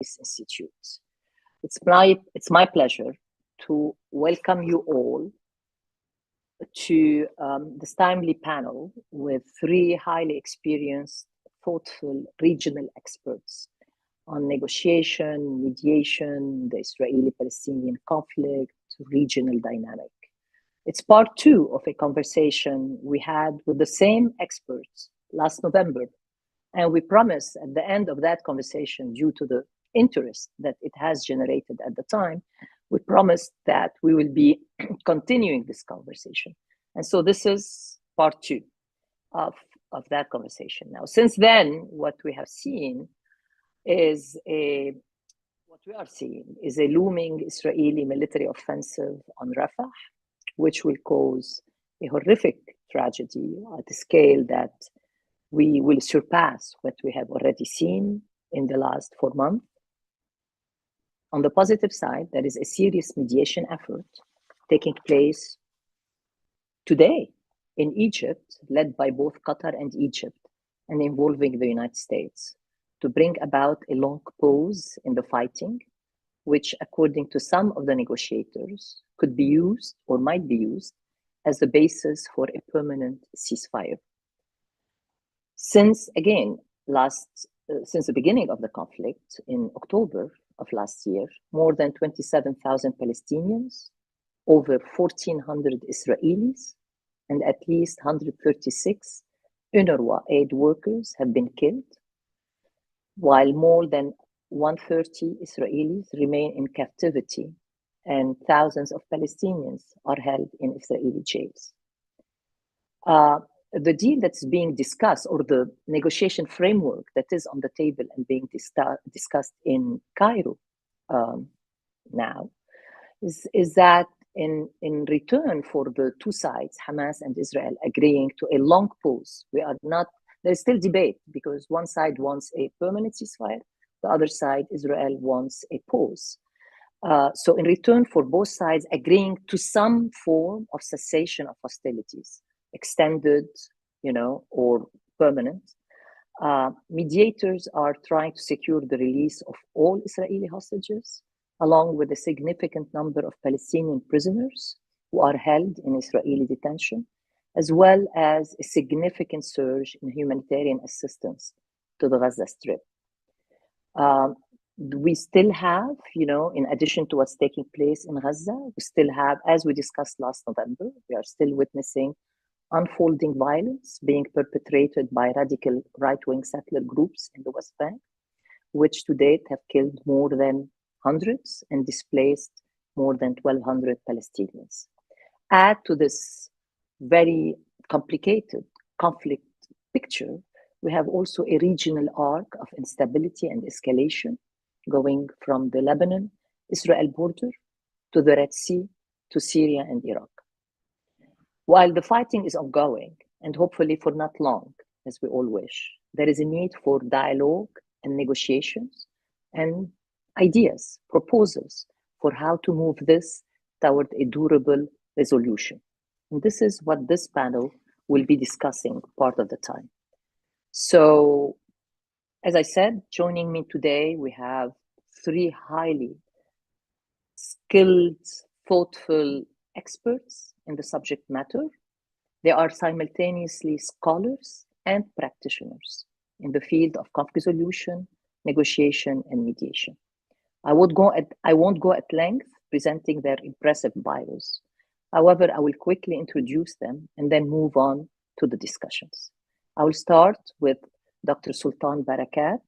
this institute. It's my pleasure to welcome you all to this timely panel with three highly experienced, thoughtful regional experts on negotiation, mediation, the Israeli-Palestinian conflict, regional dynamic. It's part two of a conversation we had with the same experts last November. And we promised at the end of that conversation, due to the interest that it has generated at the time, we promised that we will be continuing this conversation. And so this is part two of that conversation. Now, since then, what we have seen is a looming Israeli military offensive on Rafah, which will cause a horrific tragedy at a scale that we will surpass what we have already seen in the last 4 months. On the positive side, there is a serious mediation effort taking place today in Egypt, led by both Qatar and Egypt, and involving the United States, to bring about a long pause in the fighting, which, according to some of the negotiators, could be used or might be used as the basis for a permanent ceasefire. Since the beginning of the conflict in October of last year, more than 27,000 Palestinians, over 1,400 Israelis, and at least 136 UNRWA aid workers have been killed, while more than 130 Israelis remain in captivity and thousands of Palestinians are held in Israeli jails. The deal that's being discussed, or the negotiation framework that is on the table and being discussed in Cairo now, is that in return for the two sides, Hamas and Israel, agreeing to a long pause. There's still debate because one side wants a permanent ceasefire, the other side, Israel, wants a pause. So in return for both sides agreeing to some form of cessation of hostilities, extended, or permanent, mediators are trying to secure the release of all Israeli hostages, along with a significant number of Palestinian prisoners who are held in Israeli detention, as well as a significant surge in humanitarian assistance to the Gaza Strip. We still have, in addition to what's taking place in Gaza, we still have, as we discussed last November, we are still witnessing unfolding violence being perpetrated by radical right-wing settler groups in the West Bank, which to date have killed more than hundreds and displaced more than 1,200 Palestinians. Add to this very complicated conflict picture, we have also a regional arc of instability and escalation going from the Lebanon-Israel border to the Red Sea to Syria and Iraq. While the fighting is ongoing, and hopefully for not long, as we all wish, there is a need for dialogue and negotiations and ideas, proposals for how to move this toward a durable resolution. And this is what this panel will be discussing part of the time. So, as I said, joining me today, we have three highly skilled, thoughtful experts in the subject matter. They are simultaneously scholars and practitioners in the field of conflict resolution, negotiation, and mediation. I won't go at length presenting their impressive bios. However, I will quickly introduce them and then move on to the discussions. I will start with Dr. Sultan Barakat.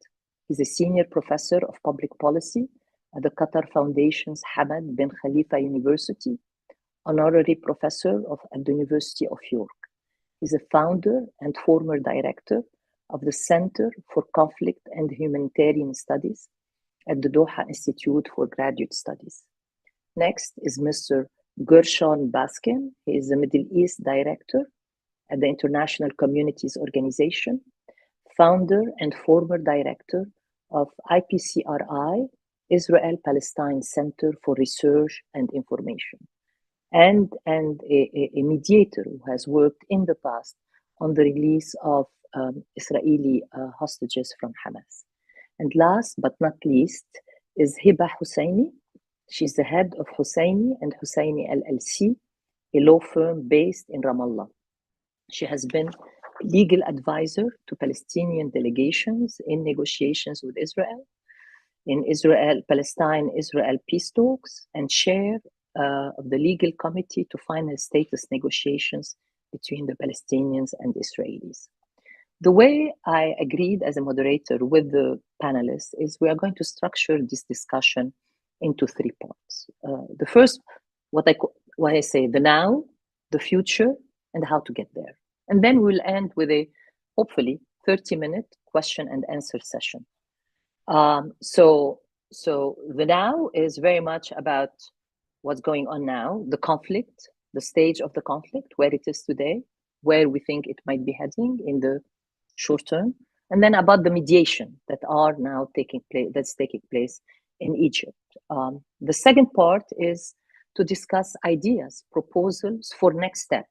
He's a senior professor of public policy at the Qatar Foundation's Hamad bin Khalifa University, honorary professor at the University of York. He's a founder and former director of the Center for Conflict and Humanitarian Studies at the Doha Institute for Graduate Studies. Next is Mr. Gershon Baskin. He is the Middle East Director at the International Communities Organization, founder and former director of IPCRI, Israel-Palestine Center for Research and Information, and a mediator who has worked in the past on the release of Israeli hostages from Hamas. And last but not least is Hiba Husseini. She's the head of Husseini and Husseini LLC, a law firm based in Ramallah. She has been legal advisor to Palestinian delegations in negotiations with Israel, in Palestine-Israel peace talks, and chair of the legal committee to final status negotiations between the Palestinians and Israelis. The way I agreed as a moderator with the panelists is we are going to structure this discussion into 3 parts. The first, what I say, the now, the future, and how to get there. And then we'll end with a, hopefully, 30-minute question and answer session. So the now is very much about what's going on now, the conflict, the stage of the conflict, where it is today, where we think it might be heading in the short term, and then about the mediation that are now taking place in Egypt. The second part is to discuss ideas, proposals for next steps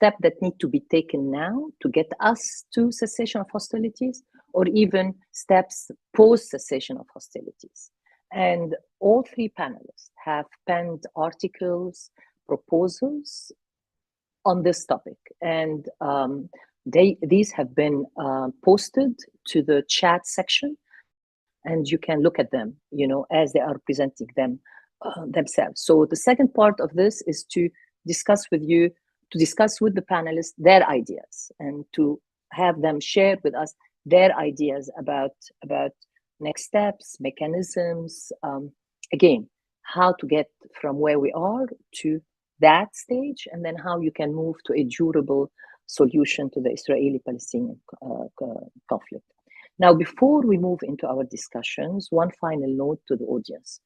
that need to be taken now to get us to cessation of hostilities, or even steps post cessation of hostilities. And all 3 panelists have penned articles, proposals on this topic. And these have been posted to the chat section, and you can look at them, as they are presenting them themselves. So the second part of this is to discuss with the panelists their ideas, and to have them share with us their ideas about next steps, mechanisms, again, how to get from where we are to that stage, and then how you can move to a durable solution to the Israeli-Palestinian conflict. Now, before we move into our discussions, one final note to the audience.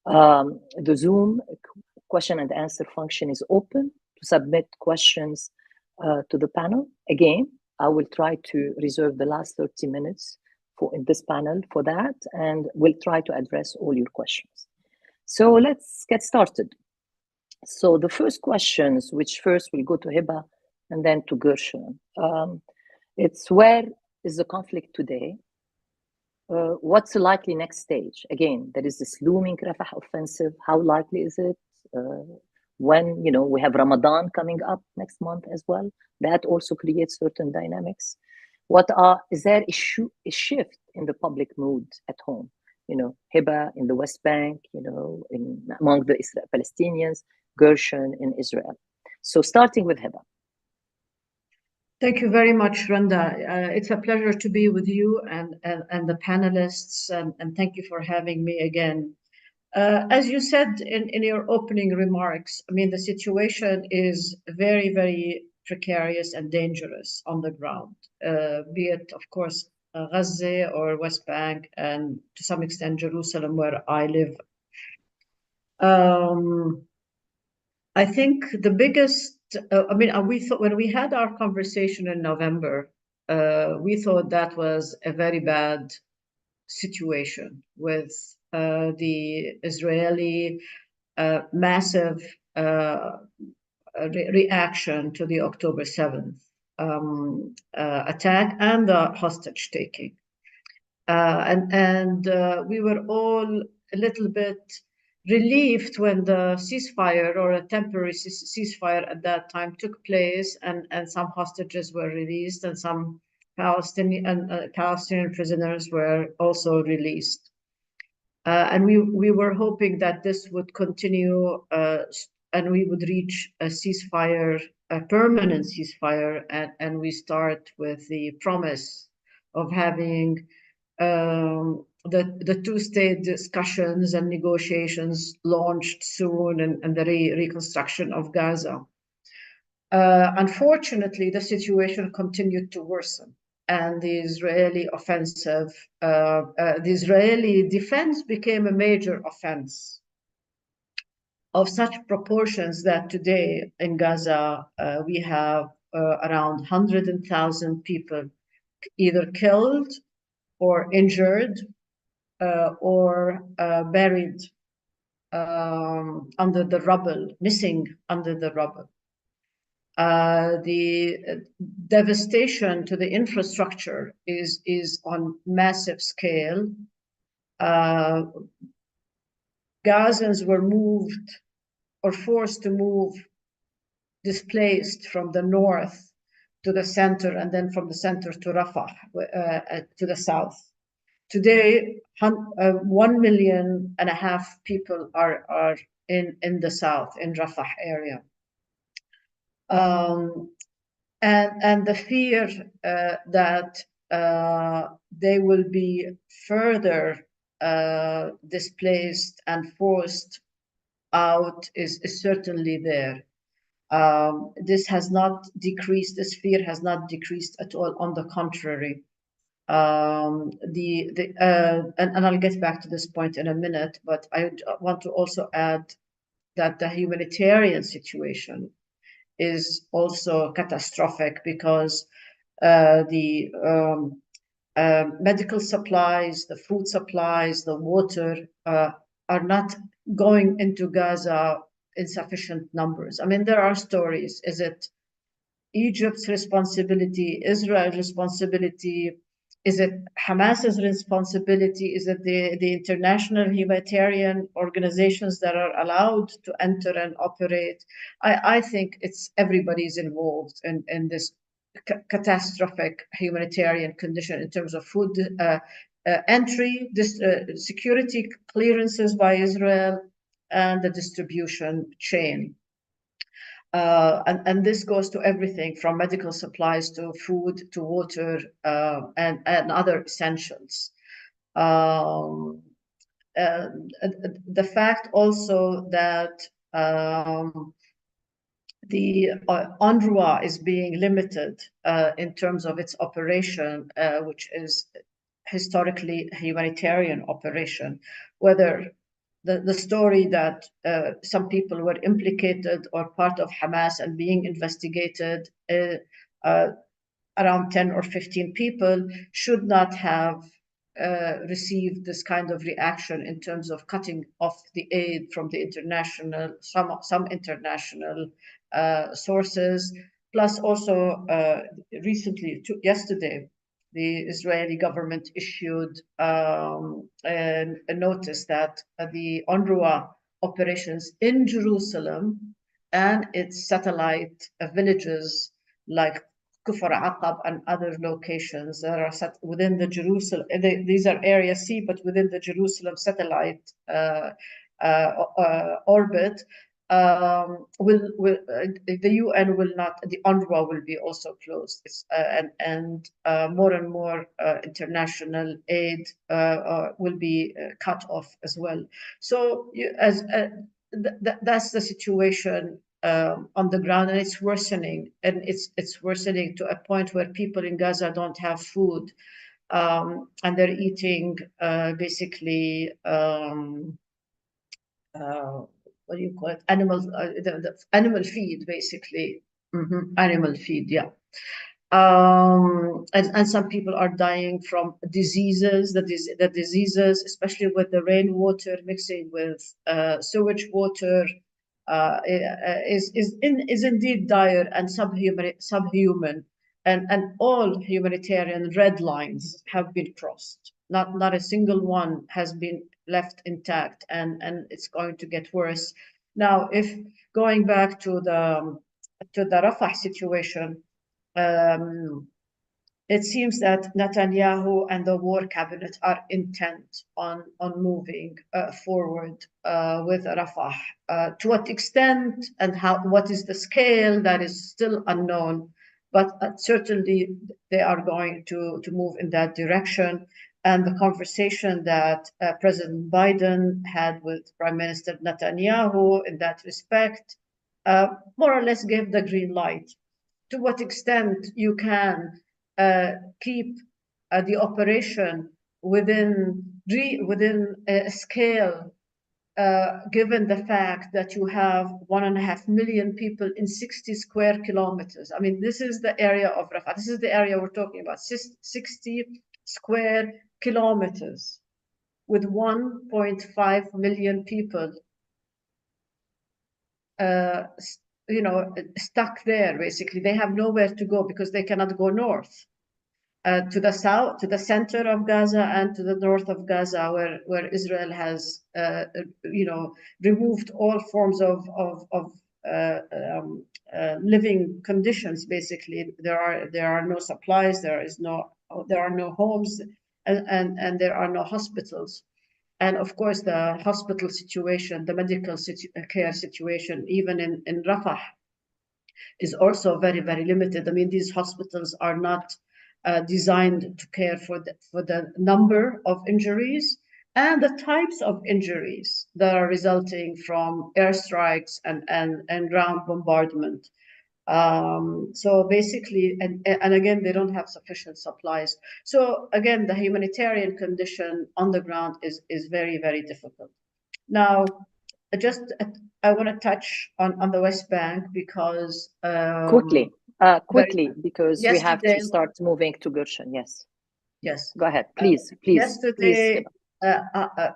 The Zoom question and answer function is open to submit questions to the panel. Again, I will try to reserve the last 30 minutes in this panel for that, and we'll try to address all your questions. So let's get started. So the first questions, which first will go to Hiba and then to Gershon. It's where is the conflict today? What's the likely next stage? Again, there is this looming Rafah offensive. How likely is it? When, we have Ramadan coming up next month as well. That also creates certain dynamics. Is there a shift in the public mood at home? Hiba in the West Bank, among the Palestinians, Gershon in Israel. So starting with Hiba. Thank you very much, Randa. It's a pleasure to be with you and the panelists, and thank you for having me again. As you said in your opening remarks, the situation is very, very precarious and dangerous on the ground, be it, of course, Gaza or West Bank, and to some extent Jerusalem, where I live. I think the biggest, we thought when we had our conversation in November, we thought that was a very bad situation with the Israeli massive reaction to the October 7th attack and the hostage taking. And we were all a little bit relieved when the ceasefire, or a temporary ceasefire at that time, took place, and some hostages were released, and some Palestinian prisoners were also released. And we were hoping that this would continue, and we would reach a ceasefire, a permanent ceasefire, and we start with the promise of having the two-state discussions and negotiations launched soon, and the reconstruction of Gaza. Unfortunately, the situation continued to worsen, and the Israeli offensive, the Israeli defense became a major offense of such proportions that today in Gaza, we have around 100,000 people either killed or injured or buried under the rubble, missing under the rubble. The devastation to the infrastructure is on massive scale. Gazans were moved or forced to move, displaced from the north to the center, and then from the center to Rafah, to the south. Today, 1.5 million people are in the south, in Rafah area. And the fear that they will be further displaced and forced out is certainly there. This has not decreased, this fear has not decreased at all, on the contrary. And I'll get back to this point in a minute, but I want to also add that the humanitarian situation is also catastrophic, because the medical supplies, the food supplies, the water are not going into Gaza in sufficient numbers. I mean, there are stories. Is it Egypt's responsibility, Israel's responsibility? Is it Hamas's responsibility? Is it the international humanitarian organizations that are allowed to enter and operate? I think it's everybody's involved in this catastrophic humanitarian condition in terms of food entry, security clearances by Israel, and the distribution chain. And this goes to everything from medical supplies to food to water and other essentials. The fact also that the UNRWA is being limited in terms of its operation, which is historically a humanitarian operation, whether the story that some people were implicated or part of Hamas and being investigated, around 10 or 15 people, should not have received this kind of reaction in terms of cutting off the aid from the international, some international sources. Plus also recently, yesterday, the Israeli government issued a notice that the UNRWA operations in Jerusalem and its satellite villages like Kufr Aqab and other locations that are set within the Jerusalem, these are Area C, but within the Jerusalem satellite orbit, the UN will not, the UNRWA will be also closed, and more and more international aid will be cut off as well. So that's the situation on the ground, and it's worsening, and it's worsening to a point where people in Gaza don't have food, and they're eating basically what do you call it? Animal feed, basically. Animal feed, yeah. And some people are dying from diseases. The diseases, especially with the rainwater mixing with sewage water, is indeed dire and subhuman. And all humanitarian red lines have been crossed. Not a single one has been left intact, and it's going to get worse. Now, if going back to the Rafah situation, it seems that Netanyahu and the war cabinet are intent on moving forward with Rafah. To what extent and what is the scale, that is still unknown, but certainly they are going to move in that direction. And the conversation that President Biden had with Prime Minister Netanyahu in that respect more or less gave the green light. To what extent you can keep the operation within a scale, given the fact that you have 1.5 million people in 60 square kilometers. I mean, this is the area of Rafah. This is the area we're talking about, 60 square kilometers with 1.5 million people stuck there. Basically, they have nowhere to go because they cannot go north. to the south, to the center of Gaza, and to the north of Gaza, where Israel has, removed all forms of living conditions. Basically, there are no supplies, there are no homes, and there are no hospitals. And of course, the hospital situation, the medical care situation, even in Rafah, is also very, very limited. I mean, these hospitals are not designed to care for the number of injuries and the types of injuries that are resulting from airstrikes and ground bombardment. So basically, and again, they don't have sufficient supplies. So again, the humanitarian condition on the ground is very, very difficult. Now, I want to touch on the West Bank because quickly, because we have to start moving to Gershon. Yes, go ahead, please. Yesterday,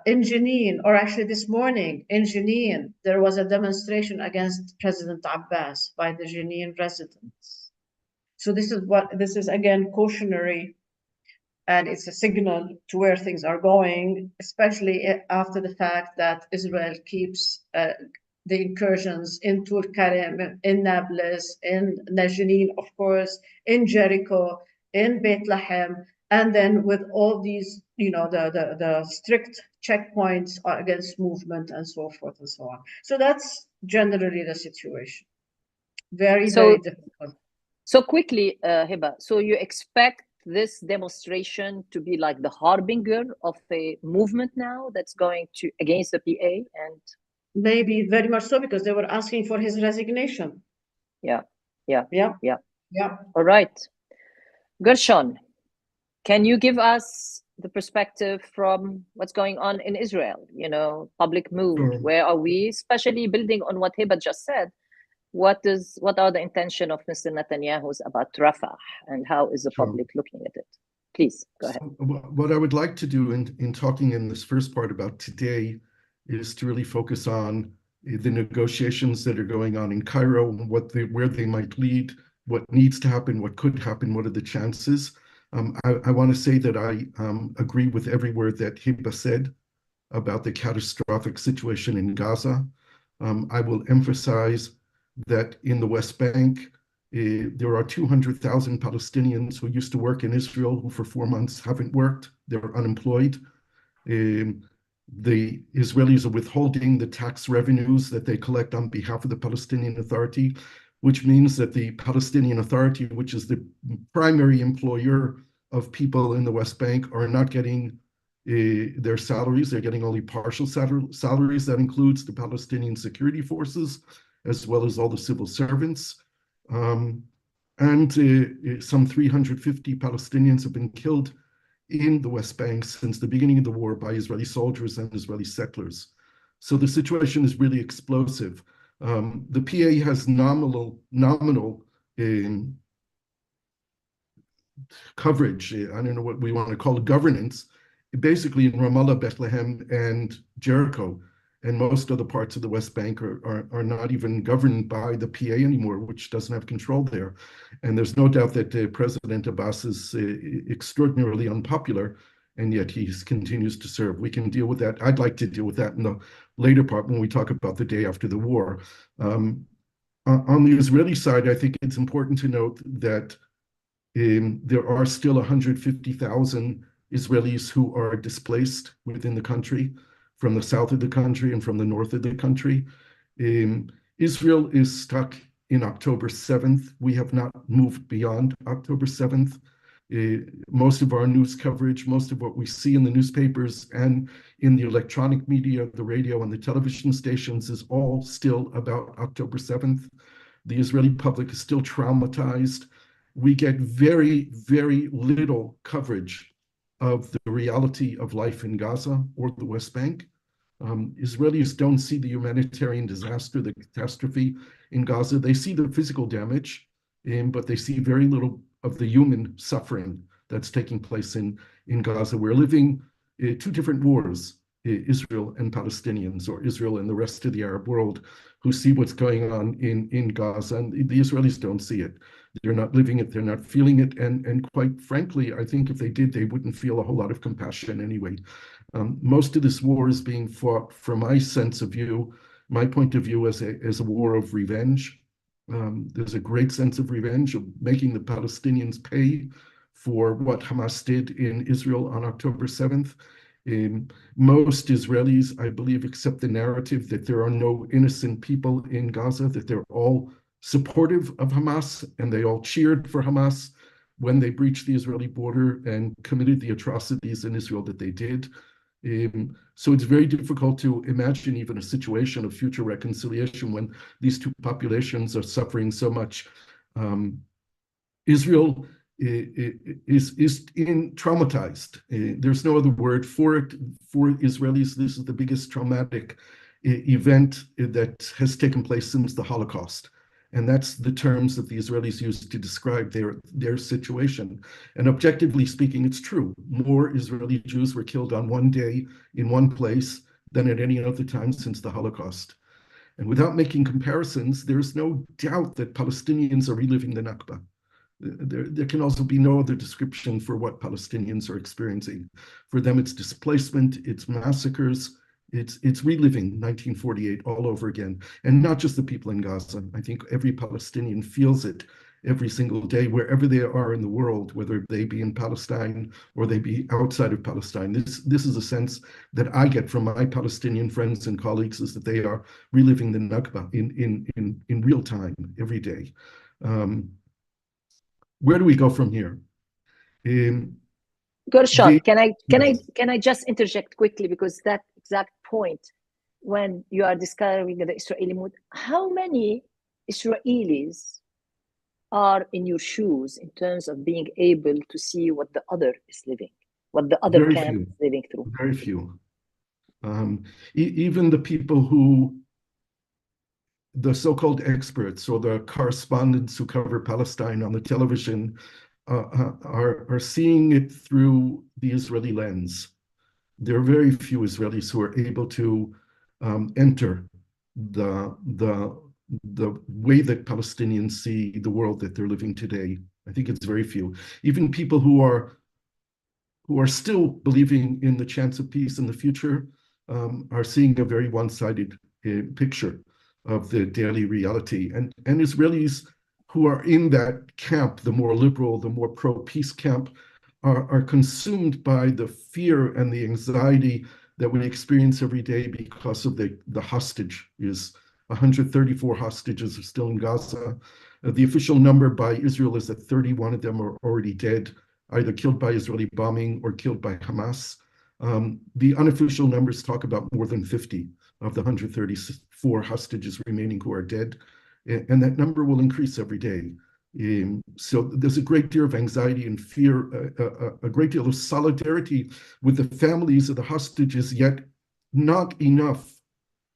in Jenin, or actually this morning in Jenin, there was a demonstration against President Abbas by the Jenin residents. So this is again cautionary, and it's a signal to where things are going, especially after the fact that Israel keeps the incursions in Tul Karim, in Nablus, in Jenin, of course, in Jericho, in Bethlehem, and then with all these, the strict checkpoints against movement and so forth and so on. So that's generally the situation. Very, very difficult. So quickly, Hiba, so you expect this demonstration to be like the harbinger of a movement now that's going to against the PA? And maybe very much so, because they were asking for his resignation. Yeah. All right. Gershon, can you give us the perspective from what's going on in Israel? Public mood. Sure. Where are we? Especially building on what Hiba just said. What are the intention of Mr. Netanyahu's about Rafah, and how is the public looking at it? Please go ahead. So what I would like to do in talking in this first part about today is to really focus on the negotiations that are going on in Cairo, where they might lead, what needs to happen, what could happen, what are the chances. I want to say that I agree with every word that Hiba said about the catastrophic situation in Gaza. I will emphasize that in the West Bank, there are 200,000 Palestinians who used to work in Israel who for 4 months haven't worked. They're unemployed. The Israelis are withholding the tax revenues that they collect on behalf of the Palestinian Authority, which means that the Palestinian Authority, which is the primary employer of people in the West Bank, are not getting their salaries. They're getting only partial salaries. That includes the Palestinian security forces, as well as all the civil servants. And some 350 Palestinians have been killed in the West Bank since the beginning of the war by Israeli soldiers and Israeli settlers. So the situation is really explosive. The PA has nominal coverage. I don't know what we want to call it, governance, basically in Ramallah, Bethlehem, and Jericho. And most other parts of the West Bank are not even governed by the PA anymore, which doesn't have control there. And there's no doubt that President Abbas is extraordinarily unpopular, and yet he continues to serve. We can deal with that. I'd like to deal with that in the later part when we talk about the day after the war. On the Israeli side, I think it's important to note that there are still 150,000 Israelis who are displaced within the country, from the south of the country and from the north of the country. Israel is stuck in October 7th. We have not moved beyond October 7th. Most of our news coverage, most of what we see in the newspapers and in the electronic media, the radio and the television stations, is all still about October 7th. The Israeli public is still traumatized. We get very, very little coverage of the reality of life in Gaza or the West Bank. Israelis don't see the humanitarian disaster, the catastrophe in Gaza. They see the physical damage, but they see very little of the human suffering that's taking place in Gaza. We're living two different wars. Israel and Palestinians, or Israel and the rest of the Arab world, who see what's going on in Gaza, and the Israelis don't see it. They're not living it, they're not feeling it, and quite frankly, I think if they did, they wouldn't feel a whole lot of compassion anyway. Most of this war is being fought, from my sense of view, my point of view, as a war of revenge. There's a great sense of revenge, of making the Palestinians pay for what Hamas did in Israel on October 7th. Most Israelis, I believe, accept the narrative that there are no innocent people in Gaza, that they're all supportive of Hamas, and they all cheered for Hamas when they breached the Israeli border and committed the atrocities in Israel that they did. So it's very difficult to imagine even a situation of future reconciliation when these two populations are suffering so much. Israel is traumatized. There's no other word for it. For Israelis, this is the biggest traumatic event that has taken place since the Holocaust. And that's the terms that the Israelis use to describe their situation. And objectively speaking, it's true. More Israeli Jews were killed on one day in one place than at any other time since the Holocaust. And without making comparisons, there's no doubt that Palestinians are reliving the Nakba. There can also be no other description for what Palestinians are experiencing. For them, it's displacement, it's massacres, it's reliving 1948 all over again. And not just the people in Gaza. I think every Palestinian feels it every single day, wherever they are in the world, whether they be in Palestine or they be outside of Palestine. This is a sense that I get from my Palestinian friends and colleagues, is that they are reliving the Nakba in real time, every day. Where do we go from here? Gershon, can I just interject quickly, because that exact point, when you are describing the Israeli mood, how many Israelis are in your shoes in terms of being able to see what the other is living, what the other camp is living through? Very few. Even the people who, the so-called experts or the correspondents who cover Palestine on the television, are seeing it through the Israeli lens. There are very few Israelis who are able to enter the way that Palestinians see the world that they're living today. I think it's very few. Even people who are still believing in the chance of peace in the future are seeing a very one-sided picture of the daily reality. And Israelis who are in that camp, the more liberal, the more pro-peace camp, are consumed by the fear and the anxiety that we experience every day because of the hostage. 134 hostages are still in Gaza. The official number by Israel is that 31 of them are already dead, either killed by Israeli bombing or killed by Hamas. The unofficial numbers talk about more than 50 of the 134 hostages remaining who are dead. And that number will increase every day. So there's a great deal of anxiety and fear, a great deal of solidarity with the families of the hostages, yet not enough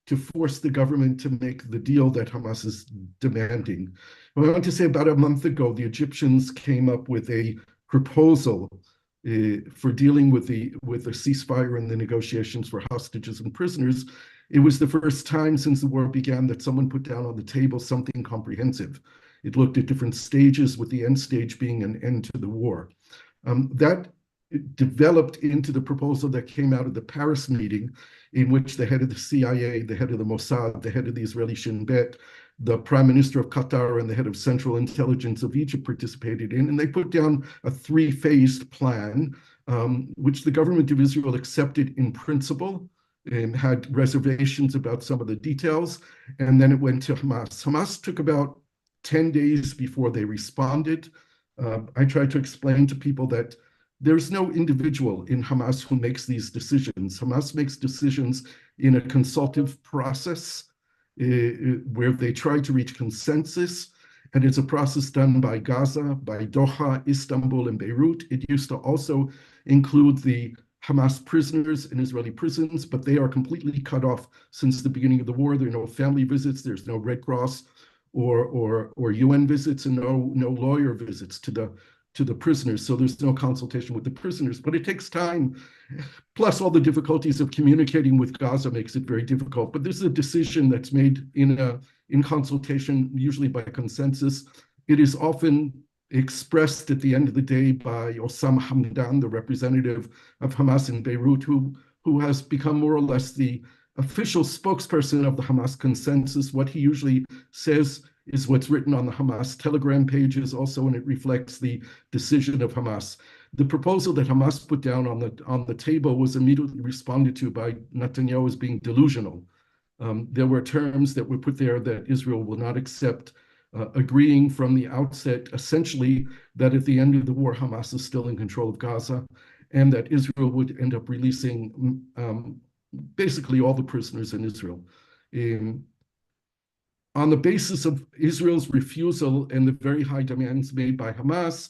to force the government to make the deal that Hamas is demanding. I want to say about a month ago, the Egyptians came up with a proposal for dealing with the ceasefire and the negotiations for hostages and prisoners. It was the first time since the war began that someone put down on the table something comprehensive. It looked at different stages, with the end stage being an end to the war. That developed into the proposal that came out of the Paris meeting, in which the head of the CIA, the head of the Mossad, the head of the Israeli Shin Bet, the Prime Minister of Qatar, and the head of Central Intelligence of Egypt participated in. And they put down a three-phased plan, which the government of Israel accepted in principle, and had reservations about some of the details, and then it went to Hamas. Hamas took about 10 days before they responded. I tried to explain to people that there's no individual in Hamas who makes these decisions. Hamas makes decisions in a consultative process where they try to reach consensus, and it's a process done by Gaza, by Doha, Istanbul, and Beirut. It used to also include the Hamas prisoners in Israeli prisons, but they are completely cut off since the beginning of the war. There are no family visits, there's no Red Cross or UN visits, and no lawyer visits to the to the prisoners, so there's no consultation with the prisoners. But it takes time, plus all the difficulties of communicating with Gaza makes it very difficult. But this is a decision that's made in consultation, usually by consensus. It is often expressed at the end of the day by Osama Hamdan, the representative of Hamas in Beirut, who has become more or less the official spokesperson of the Hamas consensus. What he usually says is what's written on the Hamas Telegram pages also, and it reflects the decision of Hamas. The proposal that Hamas put down on the table was immediately responded to by Netanyahu as being delusional. There were terms that were put there that Israel will not accept, agreeing from the outset, essentially, that at the end of the war, Hamas is still in control of Gaza, and that Israel would end up releasing basically all the prisoners in Israel. On the basis of Israel's refusal and the very high demands made by Hamas,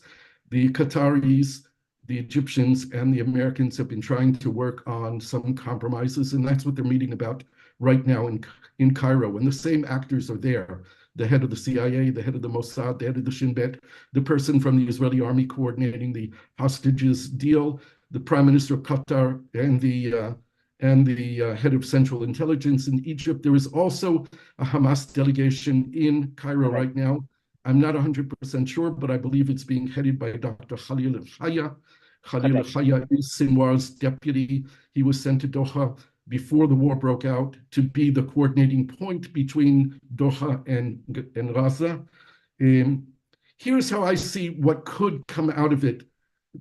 the Qataris, the Egyptians, and the Americans have been trying to work on some compromises, and that's what they're meeting about right now in Cairo. And the same actors are there: the head of the CIA, the head of the Mossad, the head of the Shin Bet, the person from the Israeli army coordinating the hostages deal, the prime minister of Qatar, and the head of Central Intelligence in Egypt. There is also a Hamas delegation in Cairo right now. I'm not 100% sure, but I believe it's being headed by Dr. Khalil al-Haya. Khalil al-Haya is Sinwar's deputy. He was sent to Doha before the war broke out to be the coordinating point between Doha and Gaza. Here's how I see what could come out of it.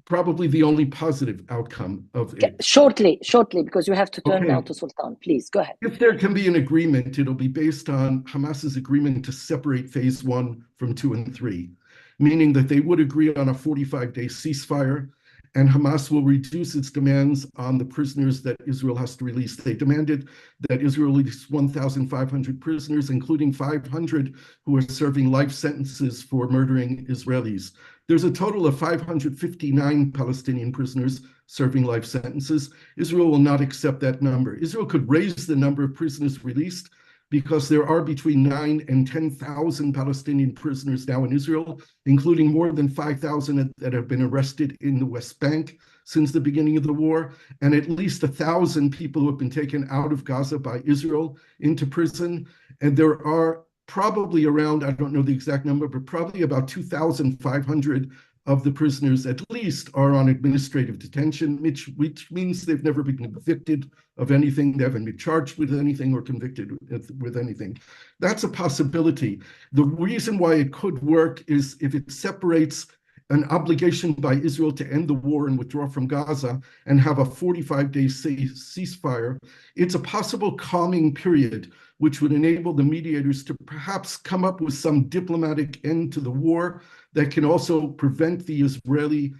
Probably the only positive outcome of it. Shortly, because you have to turn now to Sultan. Please, go ahead. If there can be an agreement, it'll be based on Hamas's agreement to separate phase 1 from 2 and 3, meaning that they would agree on a 45-day ceasefire, and Hamas will reduce its demands on the prisoners that Israel has to release. They demanded that Israel release 1,500 prisoners, including 500 who are serving life sentences for murdering Israelis. There's a total of 559 Palestinian prisoners serving life sentences. Israel will not accept that number. Israel could raise the number of prisoners released because there are between 9,000 and 10,000 Palestinian prisoners now in Israel, including more than 5,000 that have been arrested in the West Bank since the beginning of the war, and at least 1,000 people who have been taken out of Gaza by Israel into prison. And there are probably around, I don't know the exact number, but probably about 2,500 of the prisoners at least are on administrative detention, which means they've never been convicted of anything. They haven't been charged with anything or convicted with anything. That's a possibility. The reason why it could work is if it separates an obligation by Israel to end the war and withdraw from Gaza and have a 45-day ceasefire. It's a possible calming period, which would enable the mediators to perhaps come up with some diplomatic end to the war that can also prevent the Israeli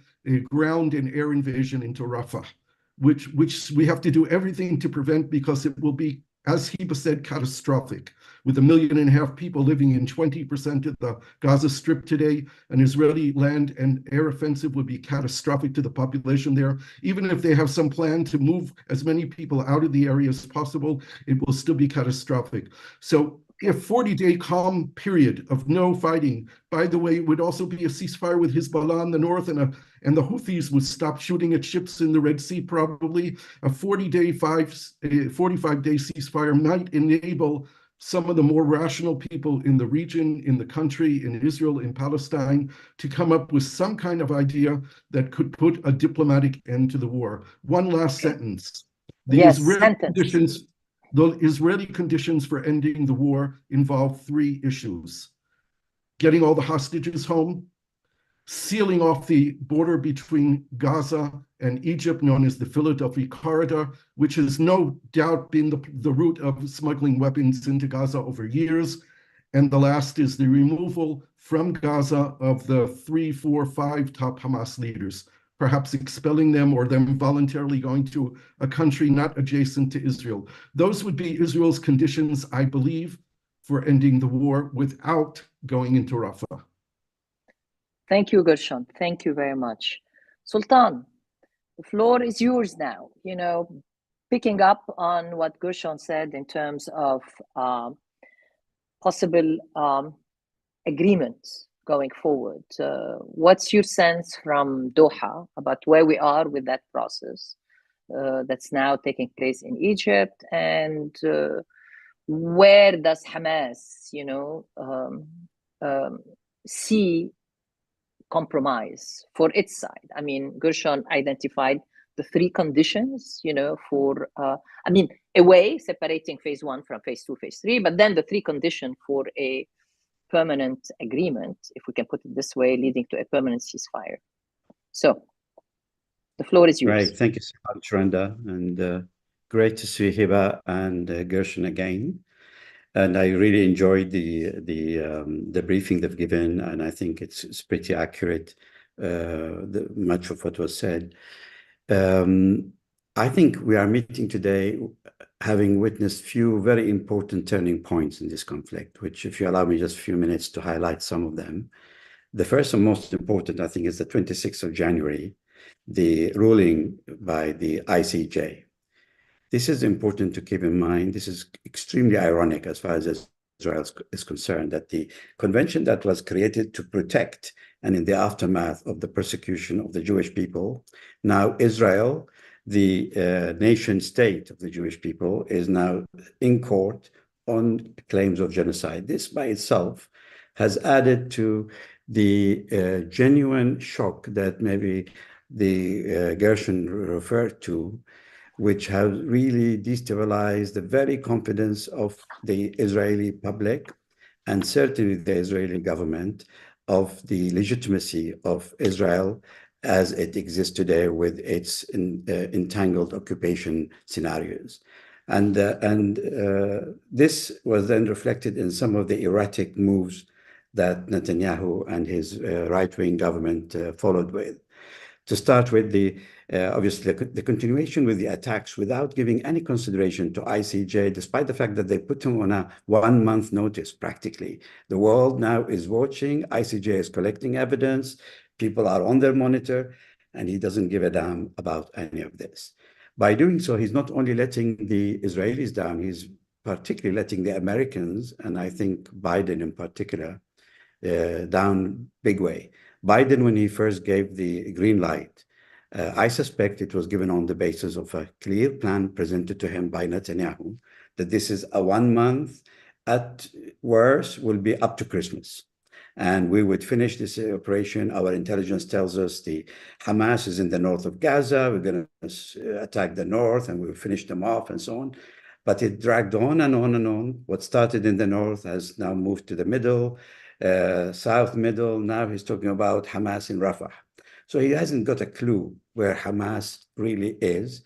ground and air invasion into Rafah, which we have to do everything to prevent, because it will be, as Heba said, catastrophic. With 1.5 million people living in 20% of the Gaza Strip today, an Israeli land and air offensive would be catastrophic to the population there. Even if they have some plan to move as many people out of the area as possible, it will still be catastrophic. So a 40-day calm period of no fighting, by the way, would also be a ceasefire with Hezbollah in the north, and the Houthis would stop shooting at ships in the Red Sea probably. A 45-day ceasefire might enable some of the more rational people in the region, in the country, in Israel, in Palestine, to come up with some kind of idea that could put a diplomatic end to the war. One last sentence. The Israeli conditions for ending the war involve 3 issues: getting all the hostages home, sealing off the border between Gaza and Egypt, known as the Philadelphia Corridor, which has no doubt been the route of smuggling weapons into Gaza over years. And the last is the removal from Gaza of the 3, 4, 5 top Hamas leaders, perhaps expelling them or them voluntarily going to a country not adjacent to Israel. Those would be Israel's conditions, I believe, for ending the war without going into Rafah. Thank you, Gershon. Thank you very much. Sultan, the floor is yours now. You know, picking up on what Gershon said in terms of possible agreements going forward. What's your sense from Doha about where we are with that process that's now taking place in Egypt, and where does Hamas, see compromise for its side? I mean, Gershon identified the three conditions, for, away, separating phase one from phase two, phase three, but then the three conditions for a permanent agreement, if we can put it this way, leading to a permanent ceasefire. So the floor is yours. Right. Thank you so much, Randa. And great to see Hiba and Gershon again. And I really enjoyed the briefing they've given, and I think it's pretty accurate, much of what was said. I think we are meeting today having witnessed few very important turning points in this conflict, which, if you allow me just a few minutes to highlight some of them. The first and most important, I think, is the 26th of January, the ruling by the ICJ. This is important to keep in mind. This is extremely ironic as far as Israel is concerned, that the convention that was created to protect and in the aftermath of the persecution of the Jewish people, now Israel, the nation state of the Jewish people, is now in court on claims of genocide. This by itself has added to the genuine shock that maybe the Gershon referred to, which has really destabilized the very confidence of the Israeli public and certainly the Israeli government of the legitimacy of Israel as it exists today with its entangled occupation scenarios. And this was then reflected in some of the erratic moves that Netanyahu and his right-wing government followed with. To start with, obviously the continuation with the attacks without giving any consideration to ICJ, despite the fact that they put him on a 1 month notice, practically. The world now is watching, ICJ is collecting evidence, people are on their monitor, and he doesn't give a damn about any of this. By doing so, he's not only letting the Israelis down, he's particularly letting the Americans, and I think Biden in particular, down big way. Biden, when he first gave the green light, I suspect it was given on the basis of a clear plan presented to him by Netanyahu, that this is a 1 month, at worst, will be up to Christmas. And we would finish this operation. Our intelligence tells us the Hamas is in the north of Gaza. We're going to attack the north and we'll finish them off and so on. But it dragged on and on and on. What started in the north has now moved to the middle, south middle. Now he's talking about Hamas in Rafah. So he hasn't got a clue where Hamas really is.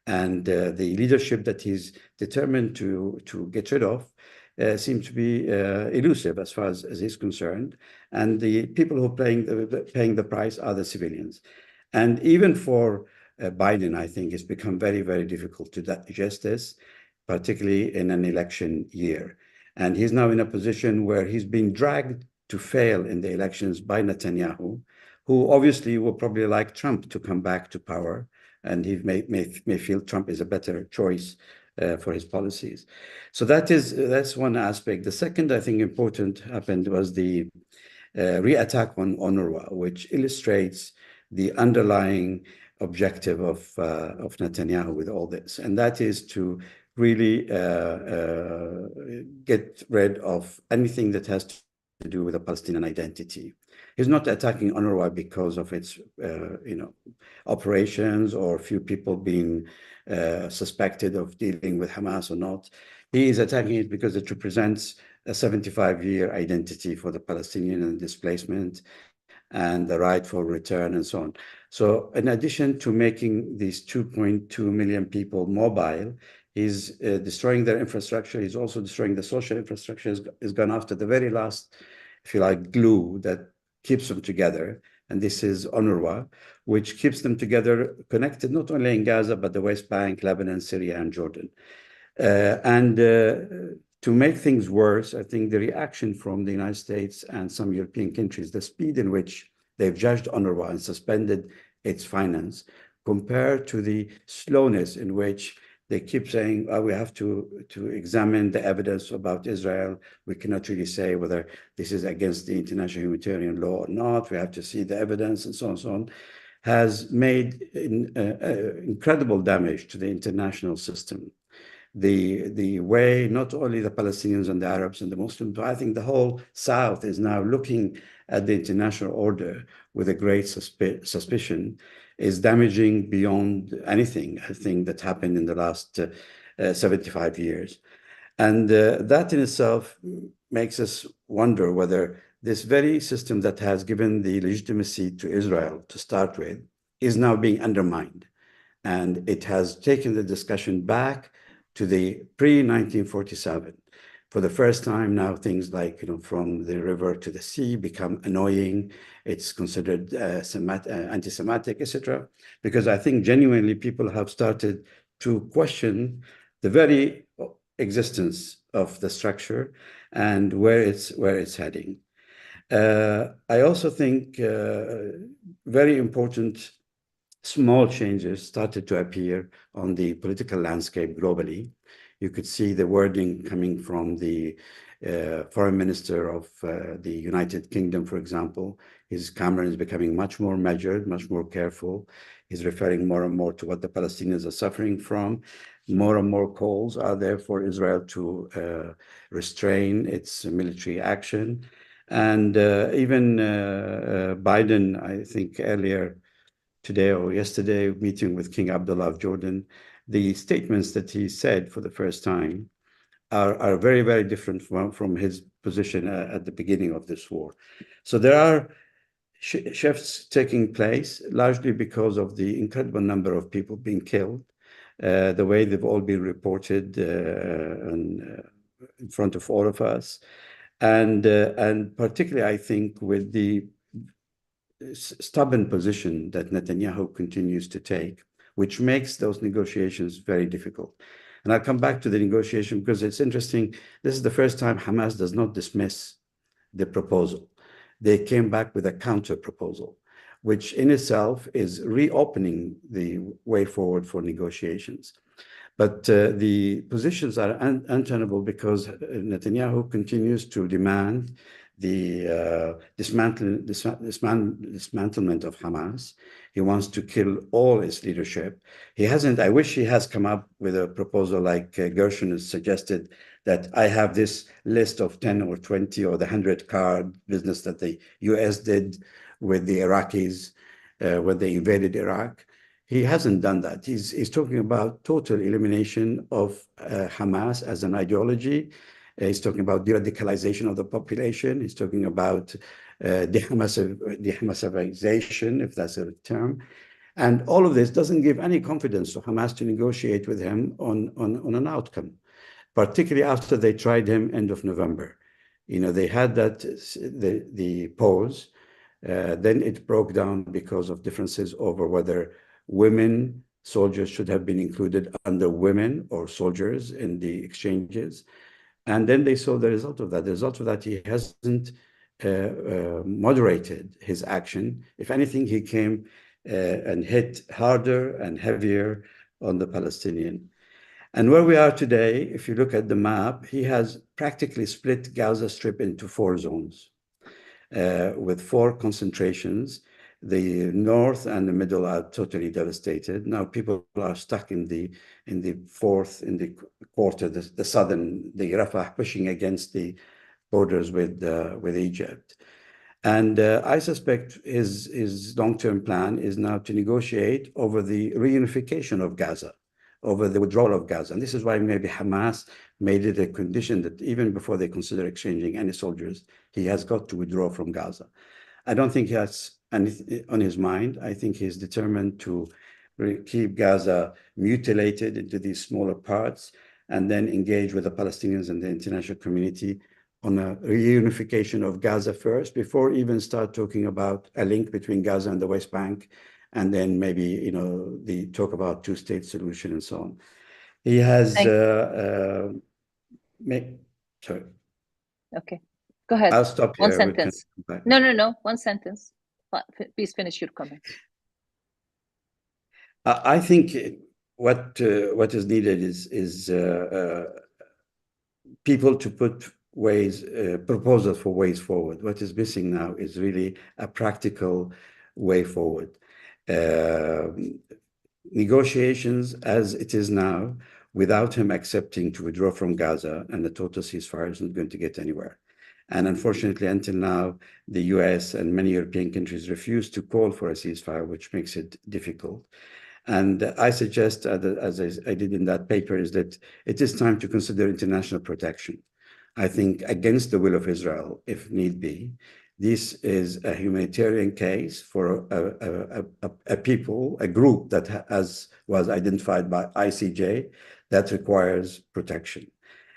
And the leadership that he's determined to get rid of seems to be elusive as far as he's concerned. And the people who are paying the price are the civilians. And even for Biden, I think it's become very, very difficult to digest this, particularly in an election year. And he's now in a position where he's being dragged to fail in the elections by Netanyahu, who obviously will probably like Trump to come back to power. And he may feel Trump is a better choice for his policies. So that's one aspect. The second, I think, important happened was the re-attack on UNRWA, which illustrates the underlying objective of Netanyahu with all this. And that is to really get rid of anything that has to do with a Palestinian identity. He's not attacking UNRWA because of its operations or a few people being suspected of dealing with Hamas or not. He is attacking it because it represents a 75-year identity for the Palestinian and displacement and the right for return and so on. So in addition to making these 2.2 million people mobile, he's destroying their infrastructure. He's also destroying the social infrastructure. He's gone after the very last, if you like, glue that keeps them together. And this is UNRWA, which keeps them together, connected not only in Gaza, but the West Bank, Lebanon, Syria, and Jordan. To make things worse, I think the reaction from the United States and some European countries, the speed in which they've judged UNRWA and suspended its finance, compared to the slowness in which They keep saying, oh, we have to examine the evidence about Israel. We cannot really say whether this is against the international humanitarian law or not. We have to see the evidence and so on and so on, has made incredible damage to the international system. The way not only the Palestinians and the Arabs and the Muslims, but I think the whole South is now looking at the international order with a great suspicion, is damaging beyond anything, I think, that happened in the last 75 years. And that in itself makes us wonder whether this very system that has given the legitimacy to Israel to start with is now being undermined. And it has taken the discussion back to the pre-1947. For the first time now, things like, from the river to the sea become annoying. It's considered anti-Semitic, etc. Because I think genuinely people have started to question the very existence of the structure and where it's heading. I also think very important small changes started to appear on the political landscape globally. You could see the wording coming from the foreign minister of the United Kingdom, for example. His Cameron is becoming much more measured, much more careful. He's referring more and more to what the Palestinians are suffering from. More and more calls are there for Israel to restrain its military action. And even Biden, I think earlier today or yesterday, meeting with King Abdullah of Jordan, the statements that he said for the first time are very, very different from his position at the beginning of this war. So there are shifts taking place, largely because of the incredible number of people being killed, the way they've all been reported in front of all of us. And particularly, I think, with the stubborn position that Netanyahu continues to take, which makes those negotiations very difficult. And I'll come back to the negotiation because it's interesting. This is the first time Hamas does not dismiss the proposal. They came back with a counter proposal, which in itself is reopening the way forward for negotiations. But the positions are untenable because Netanyahu continues to demand the dismantlement of Hamas. He wants to kill all its leadership. He hasn't, I wish he has come up with a proposal like Gershon has suggested, that I have this list of 10 or 20 or the 100-card business that the US did with the Iraqis when they invaded Iraq. He hasn't done that. He's talking about total elimination of Hamas as an ideology. He's talking about de-radicalization of the population. He's talking about de-Hamasization, if that's a term. And all of this doesn't give any confidence to Hamas to negotiate with him on an outcome, particularly after they tried him end of November. They had that, the pause. Then it broke down because of differences over whether women soldiers should have been included under women or soldiers in the exchanges. And then they saw the result of that. The result of that, he hasn't moderated his action. If anything, he came and hit harder and heavier on the Palestinian. And where we are today, if you look at the map, he has practically split Gaza Strip into 4 zones with 4 concentrations. The north and the middle are totally devastated. Now people are stuck in the quarter, the southern, the Rafah, pushing against the borders with Egypt. And I suspect his long-term plan is now to negotiate over the reunification of Gaza, over the withdrawal of Gaza. And this is why maybe Hamas made it a condition that even before they consider exchanging any soldiers, he has got to withdraw from Gaza. I don't think he has anything on his mind. I think he's determined to keep Gaza mutilated into these smaller parts and then engage with the Palestinians and the international community on a reunification of Gaza first, before even start talking about a link between Gaza and the West Bank, and then maybe, the talk about 2-state solution and so on. He has, sorry. Okay, go ahead. I'll stop here. One sentence. No, 1 sentence. Please finish your comment. I think what is needed is people to put proposals for ways forward. What is missing now is really a practical way forward. Negotiations as it is now, without him accepting to withdraw from Gaza and the total ceasefire, is not going to get anywhere. And unfortunately, until now, the US and many European countries refuse to call for a ceasefire, which makes it difficult. And I suggest, as I did in that paper, is that it is time to consider international protection. I think against the will of Israel, if need be. This is a humanitarian case for a people, a group that was identified by ICJ, that requires protection.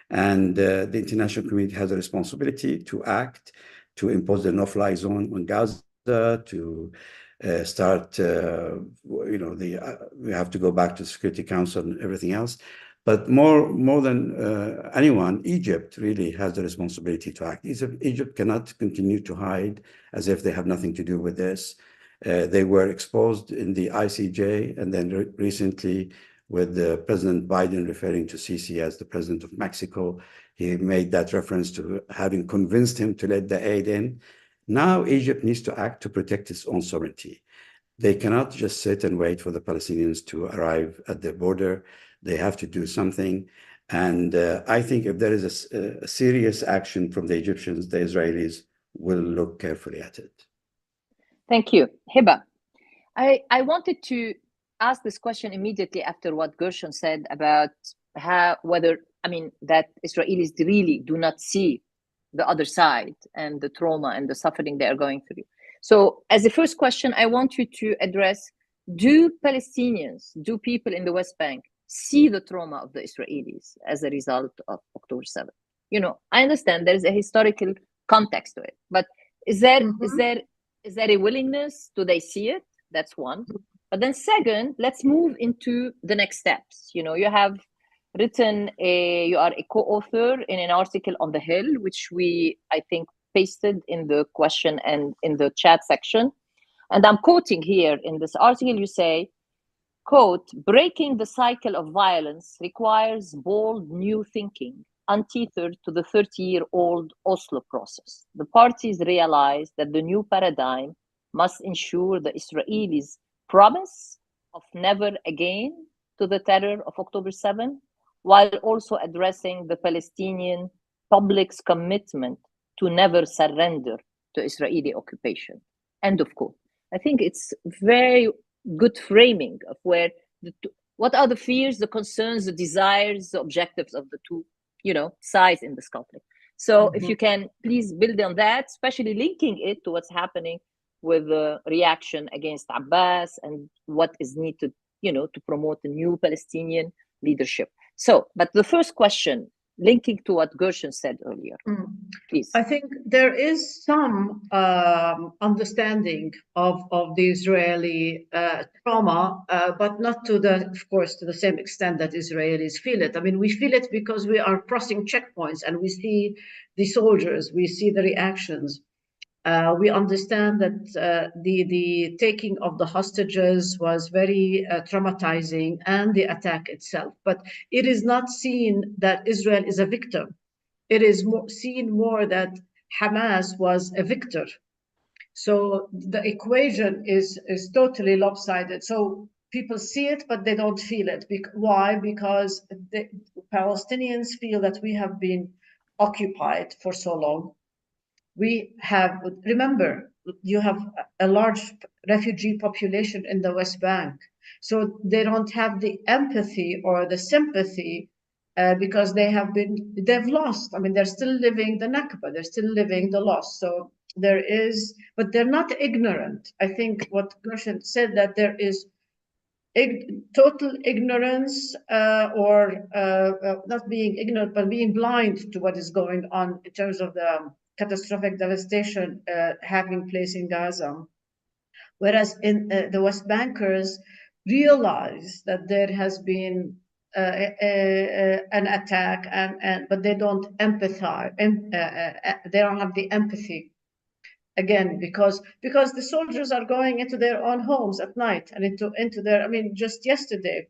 And the international community has a responsibility to act, to impose a no-fly zone on Gaza, to start, we have to go back to the Security Council and everything else. But more than anyone, Egypt really has the responsibility to act. Egypt cannot continue to hide as if they have nothing to do with this. They were exposed in the ICJ, and then recently with President Biden referring to Sisi as the president of Mexico, he made that reference to having convinced him to let the aid in. Now Egypt needs to act to protect its own sovereignty. They cannot just sit and wait for the Palestinians to arrive at the border. They have to do something. And I think if there is a serious action from the Egyptians, the Israelis will look carefully at it. Thank you. Hiba, I wanted to ask this question immediately after what Gershon said about that Israelis really do not see the other side and the trauma and the suffering they are going through. So as the first question, I want you to address, do Palestinians, do people in the West Bank see the trauma of the Israelis as a result of October 7th? I understand there's a historical context to it, but is there a willingness? Do they see it? That's one. But then second, let's move into the next steps. You have written you are a co-author in an article on the Hill, which I think pasted in the question and in the chat section. And I'm quoting here in this article, you say, quote, breaking the cycle of violence requires bold new thinking, untethered to the 30-year-old Oslo process. The parties realize that the new paradigm must ensure the Israelis' promise of never again to the terror of October 7, while also addressing the Palestinian public's commitment to never surrender to Israeli occupation. End of quote. I think it's very good framing of what are the fears, the concerns, the desires, the objectives of the two, sides in this conflict. So if you can please build on that, especially linking it to what's happening with the reaction against Abbas and what is needed, to promote the new Palestinian leadership. So, but the first question, linking to what Gershon said earlier, please. I think there is some understanding of the Israeli trauma, but not to the same extent that Israelis feel it. I mean, we feel it because we are crossing checkpoints and we see the soldiers, we see the reactions. We understand that the taking of the hostages was very traumatizing, and the attack itself. But it is not seen that Israel is a victim. It is seen more that Hamas was a victor. So the equation is totally lopsided. So people see it, but they don't feel it. Why? Because the Palestinians feel that we have been occupied for so long. Remember, you have a large refugee population in the West Bank. So they don't have the empathy or the sympathy because they've lost. I mean, they're still living the Nakba, they're still living the loss. So but they're not ignorant. I think what Gershon said, that there is total ignorance or not being ignorant, but being blind to what is going on in terms of the catastrophic devastation having place in Gaza. Whereas in the West Bankers realize that there has been an attack, but they don't empathize, and they don't have the empathy. Again, because the soldiers are going into their own homes at night and into their. I mean, just yesterday,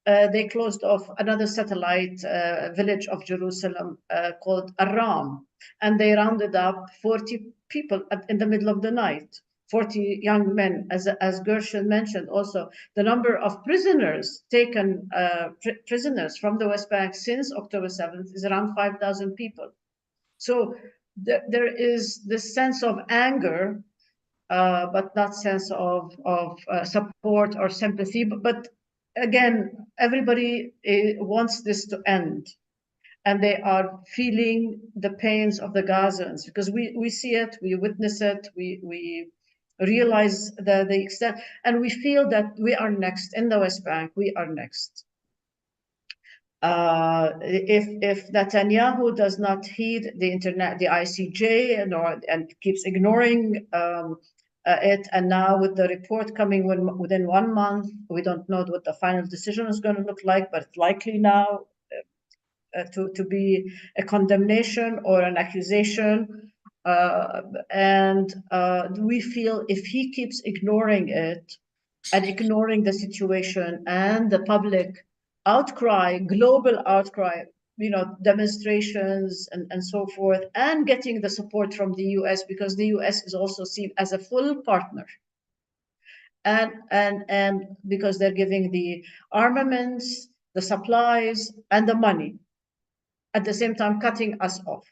they closed off another satellite village of Jerusalem called Aram, and they rounded up 40 people in the middle of the night, 40 young men. As Gershon mentioned also, the number of prisoners taken, prisoners from the West Bank since October 7th is around 5,000 people. So there is this sense of anger, but not sense of support or sympathy. But again, everybody wants this to end, and they are feeling the pains of the Gazans, because we see it, we witness it, we realize the extent, and we feel that we are next in the West Bank. We are next. If Netanyahu does not heed the ICJ and keeps ignoring it, and now with the report coming within 1 month, we don't know what the final decision is going to look like, but it's likely now to be a condemnation or an accusation. And we feel if he keeps ignoring it and ignoring the situation and the public outcry, global outcry, demonstrations and so forth, and getting the support from the US, because the US is also seen as a full partner. And because they're giving the armaments, the supplies, and the money, at the same time cutting us off,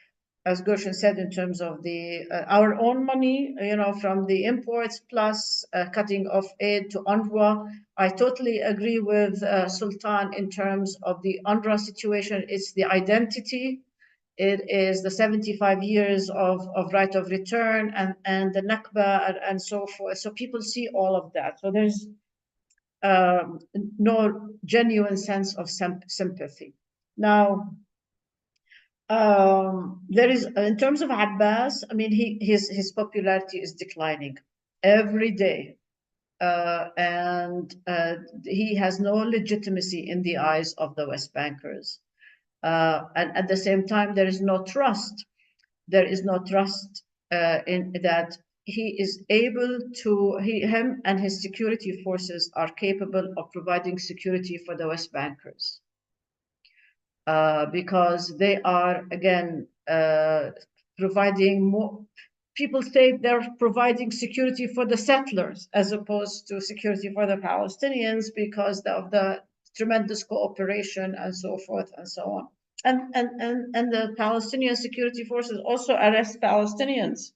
as Gershon said, in terms of the our own money, from the imports, plus cutting off aid to UNRWA. I totally agree with Sultan in terms of the UNRWA situation. It's the identity. It is the 75 years of right of return and the Nakba and so forth. So people see all of that. So there's no genuine sense of sympathy. Now, there is, in terms of Abbas, I mean, his popularity is declining every day, and he has no legitimacy in the eyes of the West Bankers, and at the same time, there is no trust. There is no trust in that he is able to. Him and his security forces are capable of providing security for the West Bankers. Because they are, again, providing more. People say they're providing security for the settlers as opposed to security for the Palestinians because of the tremendous cooperation and so forth and so on. And the Palestinian security forces also arrest Palestinians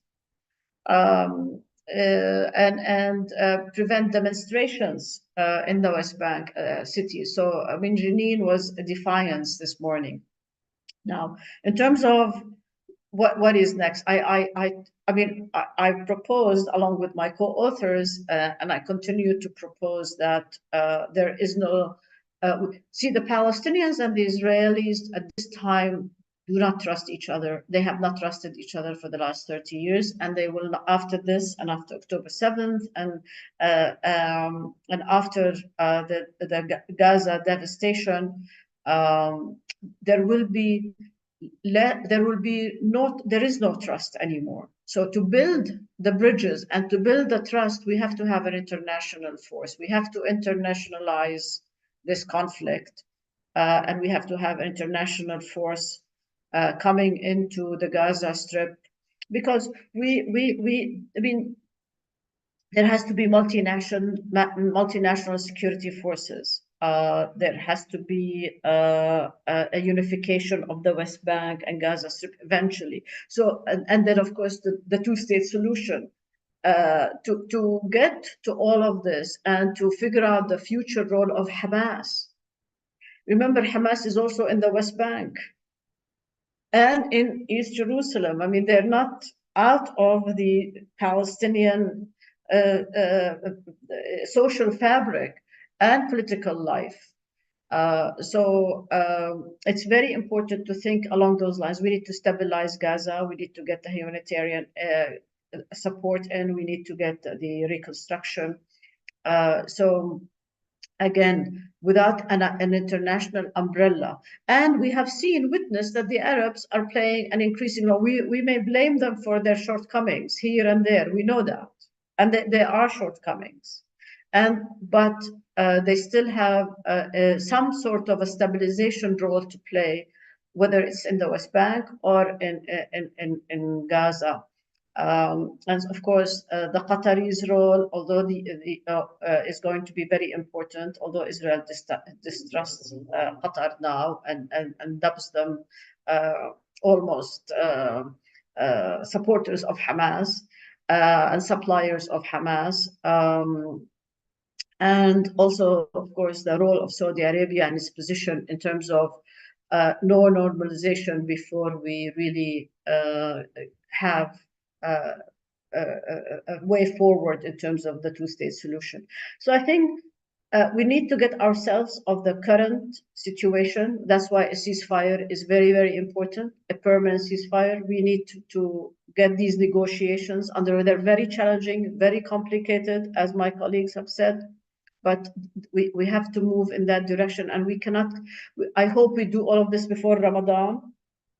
and prevent demonstrations in the West Bank cities. So, I mean, Jenin was a defiance this morning. Now, in terms of what is next, I proposed, along with my co-authors, and I continue to propose that there is no. See, the Palestinians and the Israelis at this time do not trust each other. They have not trusted each other for the last 30 years, and they will, after this and after October 7th and after the Gaza devastation, there is no trust anymore. So to build the bridges and to build the trust, we have to have an international force. We have to internationalize this conflict, and we have to have an international force coming into the Gaza Strip, because I mean, there has to be multinational security forces. There has to be a unification of the West Bank and Gaza Strip eventually. So, and then of course the two-state solution. To get to all of this and to figure out the future role of Hamas. Remember, Hamas is also in the West Bank and in East Jerusalem. I mean, they're not out of the Palestinian social fabric and political life. So it's very important to think along those lines. We need to stabilize Gaza. We need to get the humanitarian support, and we need to get the reconstruction. So again, without an international umbrella. And we have witnessed that the Arabs are playing an increasing role. We may blame them for their shortcomings here and there. We know that. And there are shortcomings. But they still have some sort of a stabilization role to play, whether it's in the West Bank or in Gaza. And of course, the Qataris' role, although is going to be very important, although Israel distrusts Qatar now and dubs them almost supporters of Hamas and suppliers of Hamas. And also, of course, the role of Saudi Arabia and its position in terms of no normalization before we really have a way forward in terms of the two-state solution. So I think we need to get ourselves of the current situation. That's why a ceasefire is very, very important, a permanent ceasefire. We need to get these negotiations under. They're very challenging, very complicated, as my colleagues have said, but we have to move in that direction. And we cannot, I hope we do all of this before Ramadan,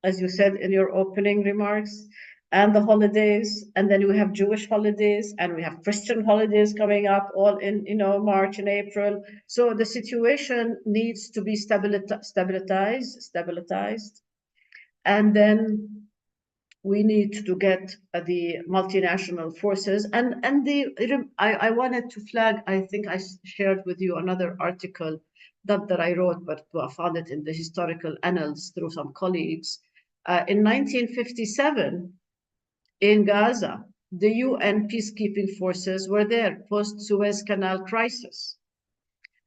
as you said in your opening remarks, and the holidays, and then we have Jewish holidays, and we have Christian holidays coming up, all in March and April. So the situation needs to be stabilized, and then we need to get the multinational forces. And I wanted to flag. I think I shared with you another article that I wrote, but I found it in the historical annals through some colleagues. In 1957. In Gaza, the UN peacekeeping forces were there post-Suez Canal crisis.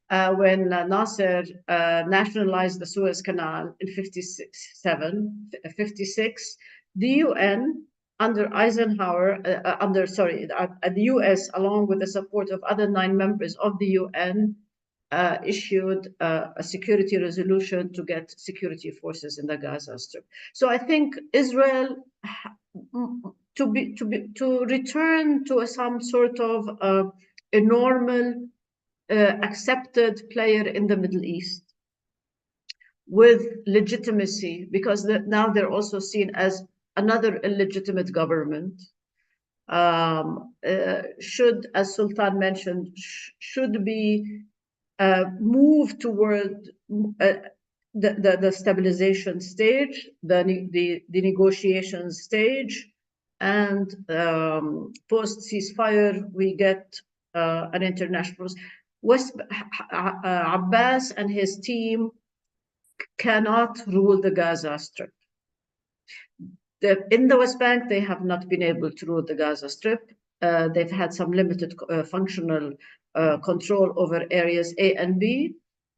When Nasser nationalized the Suez Canal in 56, the UN under Eisenhower, the US, along with the support of other 9 members of the UN, issued a security resolution to get security forces in the Gaza Strip. So I think Israel to return to some sort of a normal, accepted player in the Middle East with legitimacy, because now they're also seen as another illegitimate government, should, as Sultan mentioned, should be move toward the stabilization stage, the negotiation stage, and post ceasefire we get an international. Abbas and his team cannot rule the Gaza Strip. In the West Bank, they have not been able to rule the Gaza Strip. They've had some limited functional control over areas A and B.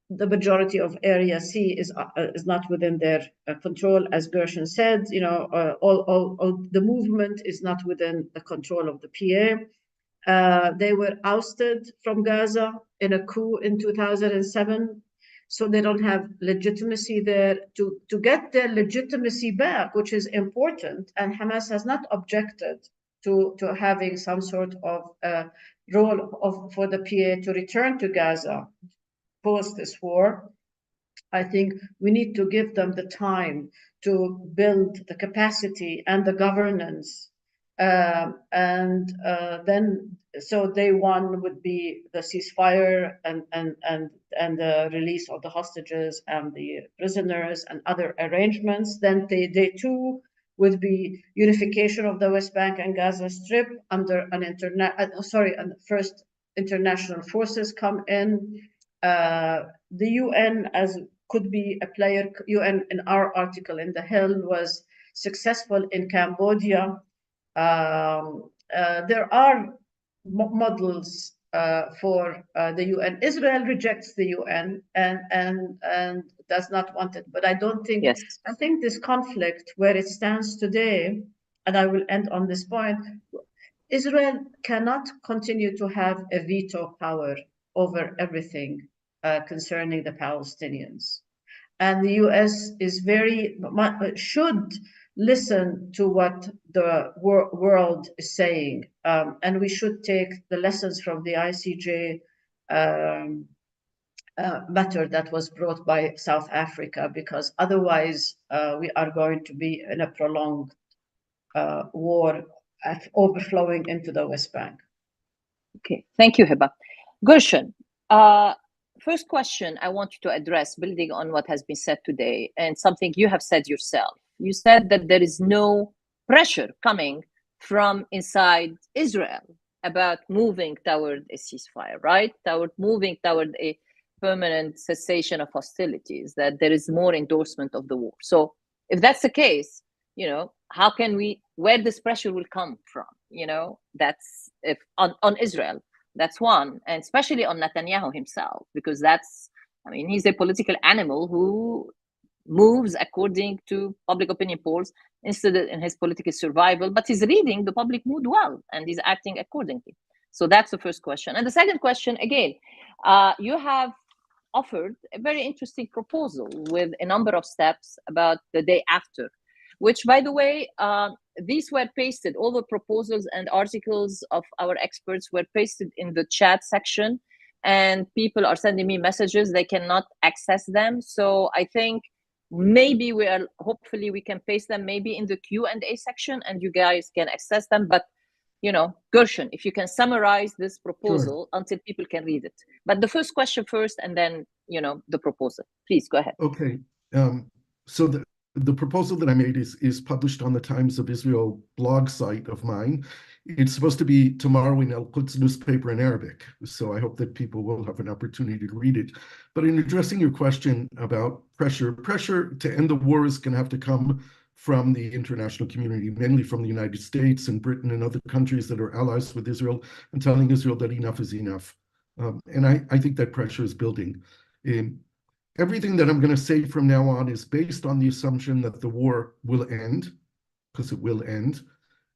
The majority of area C is not within their control, as Gershon said. All the movement is not within the control of the PA. They were ousted from Gaza in a coup in 2007, so they don't have legitimacy there. To get their legitimacy back, which is important, and Hamas has not objected to having some sort of role for the PA to return to Gaza post this war. I think we need to give them the time to build the capacity and the governance, and then so day one would be the ceasefire and the release of the hostages and the prisoners and other arrangements. Then day two would be unification of the West Bank and Gaza Strip under an and first international forces come in. The UN as could be a player. UN, in our article in The Hill, was successful in Cambodia. There are models for the UN. Israel rejects the UN and does not want it. But I don't think. Yes. I think this conflict, where it stands today, and I will end on this point, Israel cannot continue to have a veto power over everything concerning the Palestinians. And the US is should listen to what the world is saying. And we should take the lessons from the ICJ matter that was brought by South Africa, because otherwise we are going to be in a prolonged war overflowing into the West Bank. Okay, thank you, Hiba. Gershon, first question I want you to address, building on what has been said today and something you have said yourself. You said that there is no pressure coming from inside Israel about moving toward a ceasefire, right? Moving toward a permanent cessation of hostilities, that there is more endorsement of the war. So if that's the case, how can where this pressure will come from? That's if on Israel. That's one, and especially on Netanyahu himself, because he's a political animal who moves according to public opinion polls instead in his political survival, but he's reading the public mood well, and he's acting accordingly. So that's the first question. And the second question, again, you have offered a very interesting proposal with a number of steps about the day after, which, by the way, these were pasted, all the proposals and articles of our experts were pasted in the chat section, and people are sending me messages, they cannot access them. So I think maybe hopefully we can paste them maybe in the Q&A section and you guys can access them. But, Gershon, if you can summarize this proposal until people can read it. But the first question first, and then, the proposal. Please go ahead. Okay. So the proposal that I made is published on the Times of Israel blog site of mine. It's supposed to be tomorrow in El Quds newspaper in Arabic, so I hope that people will have an opportunity to read it. But in addressing your question about pressure to end the war is going to have to come from the international community, mainly from the United States and Britain and other countries that are allies with Israel, and telling Israel that enough is enough. And I think that pressure is building. Everything that I'm going to say from now on is based on the assumption that the war will end, because it will end,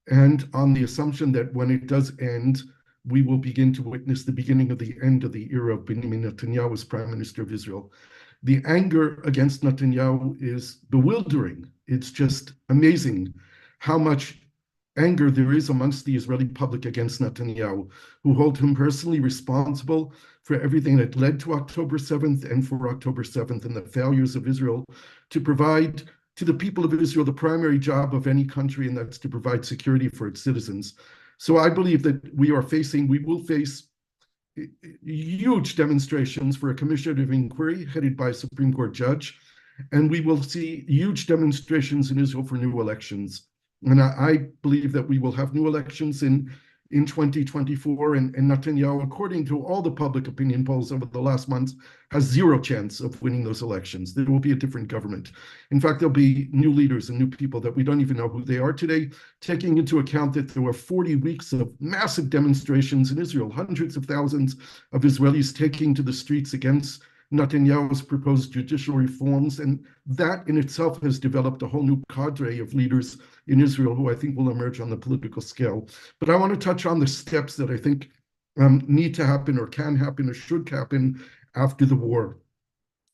and on the assumption that when it does end, we will begin to witness the beginning of the end of the era of Benjamin Netanyahu as Prime Minister of Israel. The anger against Netanyahu is bewildering. It's just amazing how much anger there is amongst the Israeli public against Netanyahu, who hold him personally responsible for everything that led to October 7th and for October 7th and the failures of Israel to provide to the people of Israel the primary job of any country, and that's to provide security for its citizens. So I believe that we will face huge demonstrations for a commission of inquiry headed by a Supreme Court judge, and we will see huge demonstrations in Israel for new elections. And I believe that we will have new elections in 2024, and Netanyahu, according to all the public opinion polls over the last months, has zero chance of winning those elections. There will be a different government. In fact, there'll be new leaders and new people that we don't even know who they are today, taking into account that there were 40 weeks of massive demonstrations in Israel, hundreds of thousands of Israelis taking to the streets against Netanyahu's proposed judicial reforms, and that in itself has developed a whole new cadre of leaders in Israel who I think will emerge on the political scale. But I want to touch on the steps that I think need to happen or can happen or should happen after the war.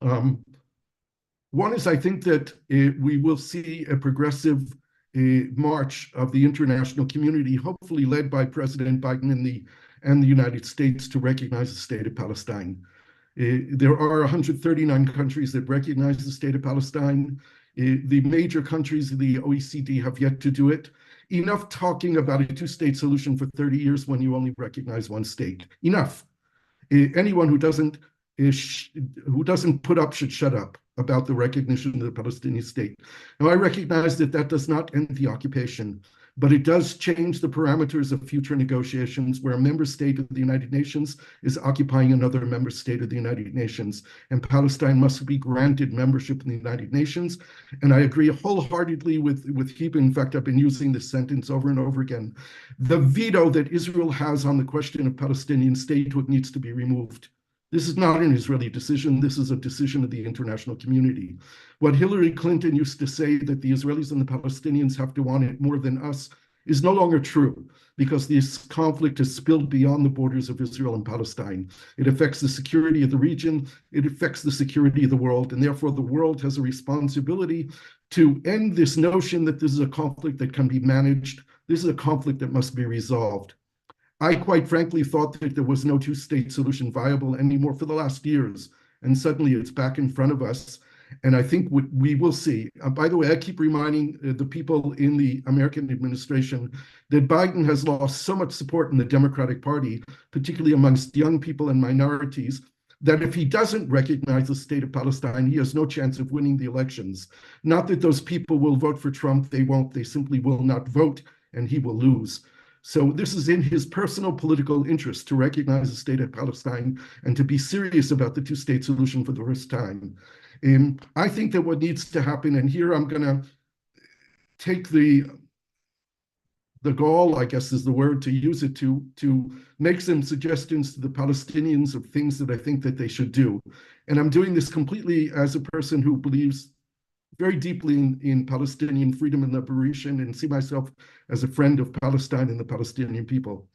One is, I think that we will see a progressive march of the international community, hopefully led by President Biden and the United States, to recognize the state of Palestine. There are 139 countries that recognize the state of Palestine. The major countries of the OECD have yet to do it. Enough talking about a two-state solution for 30 years when you only recognize one state. Enough. Anyone who doesn't put up should shut up about the recognition of the Palestinian state. Now, I recognize that that does not end the occupation, but it does change the parameters of future negotiations where a member state of the United Nations is occupying another member state of the United Nations, and Palestine must be granted membership in the United Nations. And I agree wholeheartedly with Heba. In fact, I've been using this sentence over and over again. The veto that Israel has on the question of Palestinian statehood needs to be removed. This is not an Israeli decision. This is a decision of the international community. What Hillary Clinton used to say, that the Israelis and the Palestinians have to want it more than us, is no longer true, because this conflict has spilled beyond the borders of Israel and Palestine. It affects the security of the region. It affects the security of the world. And therefore, the world has a responsibility to end this notion that this is a conflict that can be managed. This is a conflict that must be resolved. I quite frankly thought that there was no two-state solution viable anymore for the last years, and suddenly it's back in front of us. And I think we will see. By the way, I keep reminding the people in the American administration that Biden has lost so much support in the Democratic Party, particularly amongst young people and minorities, that if he doesn't recognize the state of Palestine, he has no chance of winning the elections. Not that those people will vote for Trump, they won't, they simply will not vote, and he will lose. So this is in his personal political interest to recognize the state of Palestine and to be serious about the two-state solution for the first time. I think that what needs to happen, and here I'm going to take the gall, I guess is the word to use it to make some suggestions to the Palestinians of things that I think that they should do. And I'm doing this completely as a person who believes very deeply in Palestinian freedom and liberation and see myself as a friend of Palestine and the Palestinian people.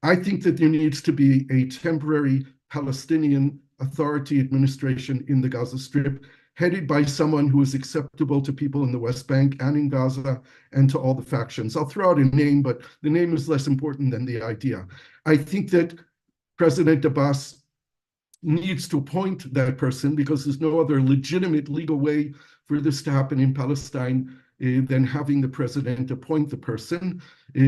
I think that there needs to be a temporary Palestinian Authority administration in the Gaza Strip, headed by someone who is acceptable to people in the West Bank and in Gaza and to all the factions. I'll throw out a name, but the name is less important than the idea. I think that President Abbas needs to appoint that person because there's no other legitimate legal way for this to happen in Palestine than having the president appoint the person.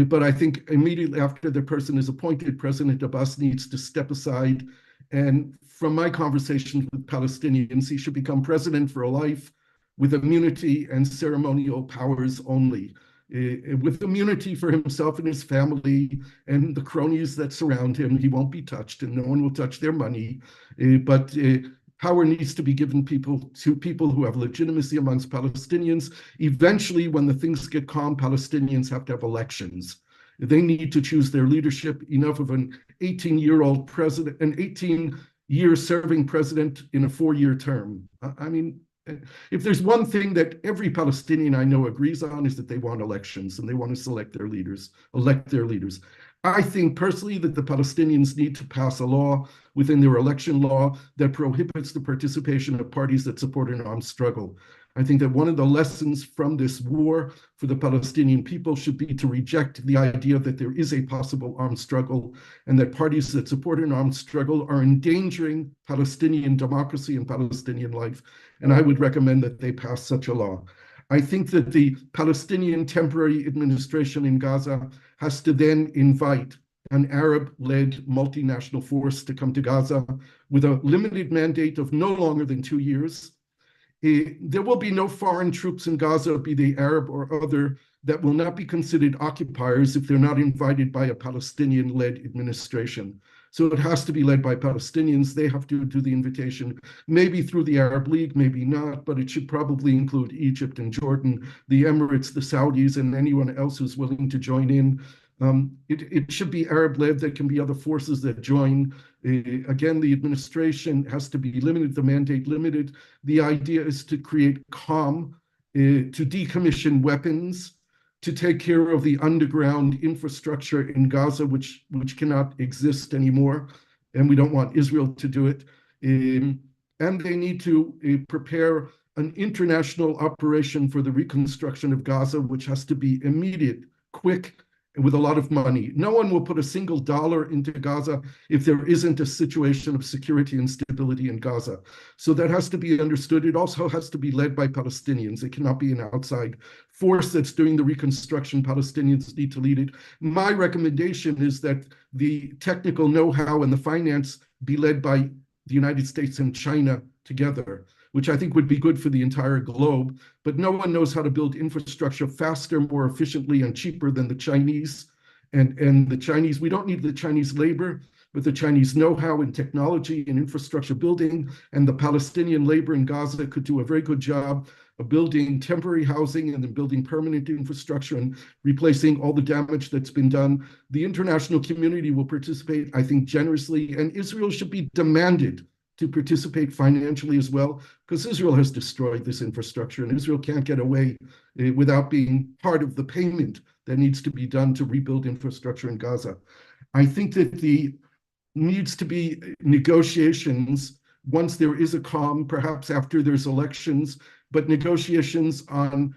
But I think immediately after the person is appointed, President Abbas needs to step aside. And from my conversations with Palestinians, he should become president for life with immunity and ceremonial powers only. With immunity for himself and his family and the cronies that surround him. He won't be touched and no one will touch their money. But power needs to be given to people who have legitimacy amongst Palestinians. Eventually, when the things get calm, Palestinians have to have elections. They need to choose their leadership. Enough of an 18-year-old president, an 18-year serving president in a 4-year term. I mean, if there's one thing that every Palestinian I know agrees on is that they want elections and they want to elect their leaders. I think personally that the Palestinians need to pass a law within their election law that prohibits the participation of parties that support an armed struggle. I think that one of the lessons from this war for the Palestinian people should be to reject the idea that there is a possible armed struggle and that parties that support an armed struggle are endangering Palestinian democracy and Palestinian life. And I would recommend that they pass such a law. I think that the Palestinian temporary administration in Gaza has to then invite an Arab-led multinational force to come to Gaza with a limited mandate of no longer than 2 years. There will be no foreign troops in Gaza, be they Arab or other, that will not be considered occupiers if they're not invited by a Palestinian-led administration. So it has to be led by Palestinians. They have to do the invitation, maybe through the Arab League, maybe not, but it should probably include Egypt and Jordan, the Emirates, the Saudis, and anyone else who's willing to join in. It should be Arab-led. There can be other forces that join. Again, the administration has to be limited, the mandate limited. The idea is to create calm, to decommission weapons, to take care of the underground infrastructure in Gaza, which cannot exist anymore. And we don't want Israel to do it. And they need to prepare an international operation for the reconstruction of Gaza, which has to be immediate, quick, and with a lot of money. No one will put a single dollar into Gaza if there isn't a situation of security and stability in Gaza. So that has to be understood. It also has to be led by Palestinians. It cannot be an outside force that's doing the reconstruction. Palestinians need to lead it. My recommendation is that the technical know-how and the finance be led by the United States and China together, which I think would be good for the entire globe. But no one knows how to build infrastructure faster, more efficiently, and cheaper than the Chinese. And the Chinese, we don't need the Chinese labor, but the Chinese know-how in technology and infrastructure building. And the Palestinian labor in Gaza could do a very good job of building temporary housing and then building permanent infrastructure and replacing all the damage that's been done. The international community will participate, I think, generously, and Israel should be demanded to participate financially as well, because Israel has destroyed this infrastructure and Israel can't get away without being part of the payment that needs to be done to rebuild infrastructure in Gaza. I think that there needs to be negotiations once there is a calm, perhaps after there's elections, but negotiations on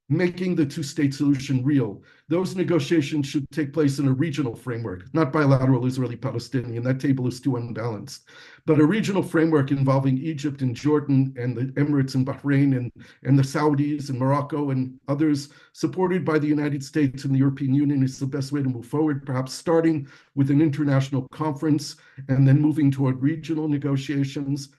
making the two-state solution real. Those negotiations should take place in a regional framework, not bilateral Israeli-Palestinian. That table is too unbalanced. But a regional framework involving Egypt and Jordan and the Emirates and Bahrain and the Saudis and Morocco and others, supported by the United States and the European Union, is the best way to move forward, perhaps starting with an international conference and then moving toward regional negotiations.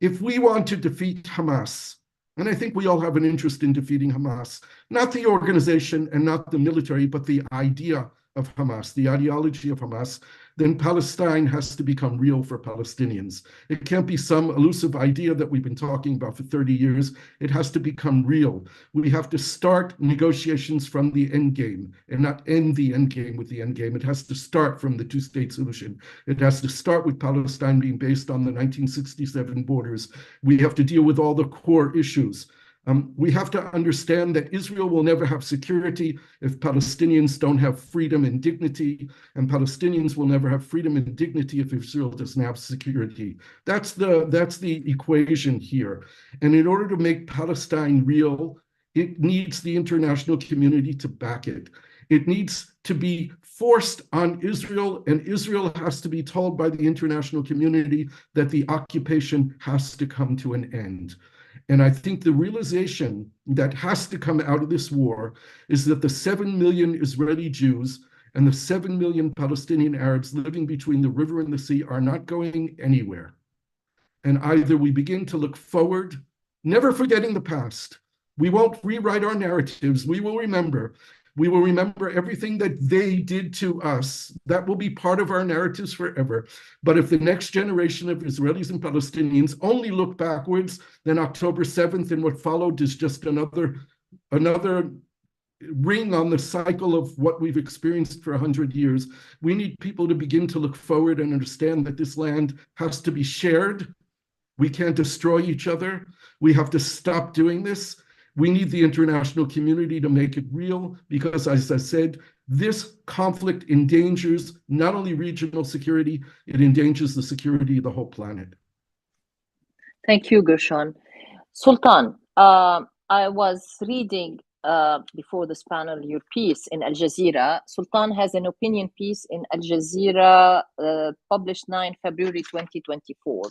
If we want to defeat Hamas, and I think we all have an interest in defeating Hamas, not the organization and not the military, but the idea of Hamas, the ideology of Hamas, then Palestine has to become real for Palestinians. It can't be some elusive idea that we've been talking about for 30 years. It has to become real. We have to start negotiations from the end game and not end the end game with the end game. It has to start from the two-state solution. It has to start with Palestine being based on the 1967 borders. We have to deal with all the core issues. We have to understand that Israel will never have security if Palestinians don't have freedom and dignity, and Palestinians will never have freedom and dignity if Israel doesn't have security. That's the equation here. And in order to make Palestine real, it needs the international community to back it. It needs to be forced on Israel, and Israel has to be told by the international community that the occupation has to come to an end. And I think the realization that has to come out of this war is that the 7 million Israeli Jews and the 7 million Palestinian Arabs living between the river and the sea are not going anywhere. And either we begin to look forward, never forgetting the past. We won't rewrite our narratives. We will remember. We will remember everything that they did to us. That will be part of our narratives forever. But if the next generation of Israelis and Palestinians only look backwards, then October 7th and what followed is just another ring on the cycle of what we've experienced for 100 years. We need people to begin to look forward and understand that this land has to be shared. We can't destroy each other. We have to stop doing this. We need the international community to make it real because, as I said, this conflict endangers not only regional security, it endangers the security of the whole planet. Thank you, Gershon. Sultan, I was reading before this panel your piece in Al Jazeera. Sultan has an opinion piece in Al Jazeera published 9 February 2024.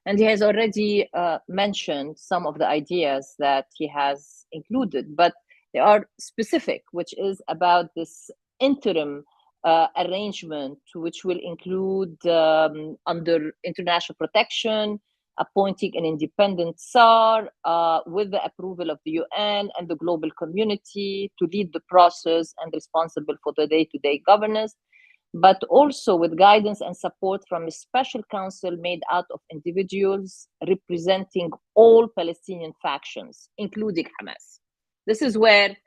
And he has already mentioned some of the ideas that he has included, but they are specific, which is about this interim arrangement, which will include under international protection, appointing an independent SAR with the approval of the UN and the global community to lead the process and responsible for the day-to-day governance, but also with guidance and support from a special council made out of individuals representing all Palestinian factions, including Hamas. This is where,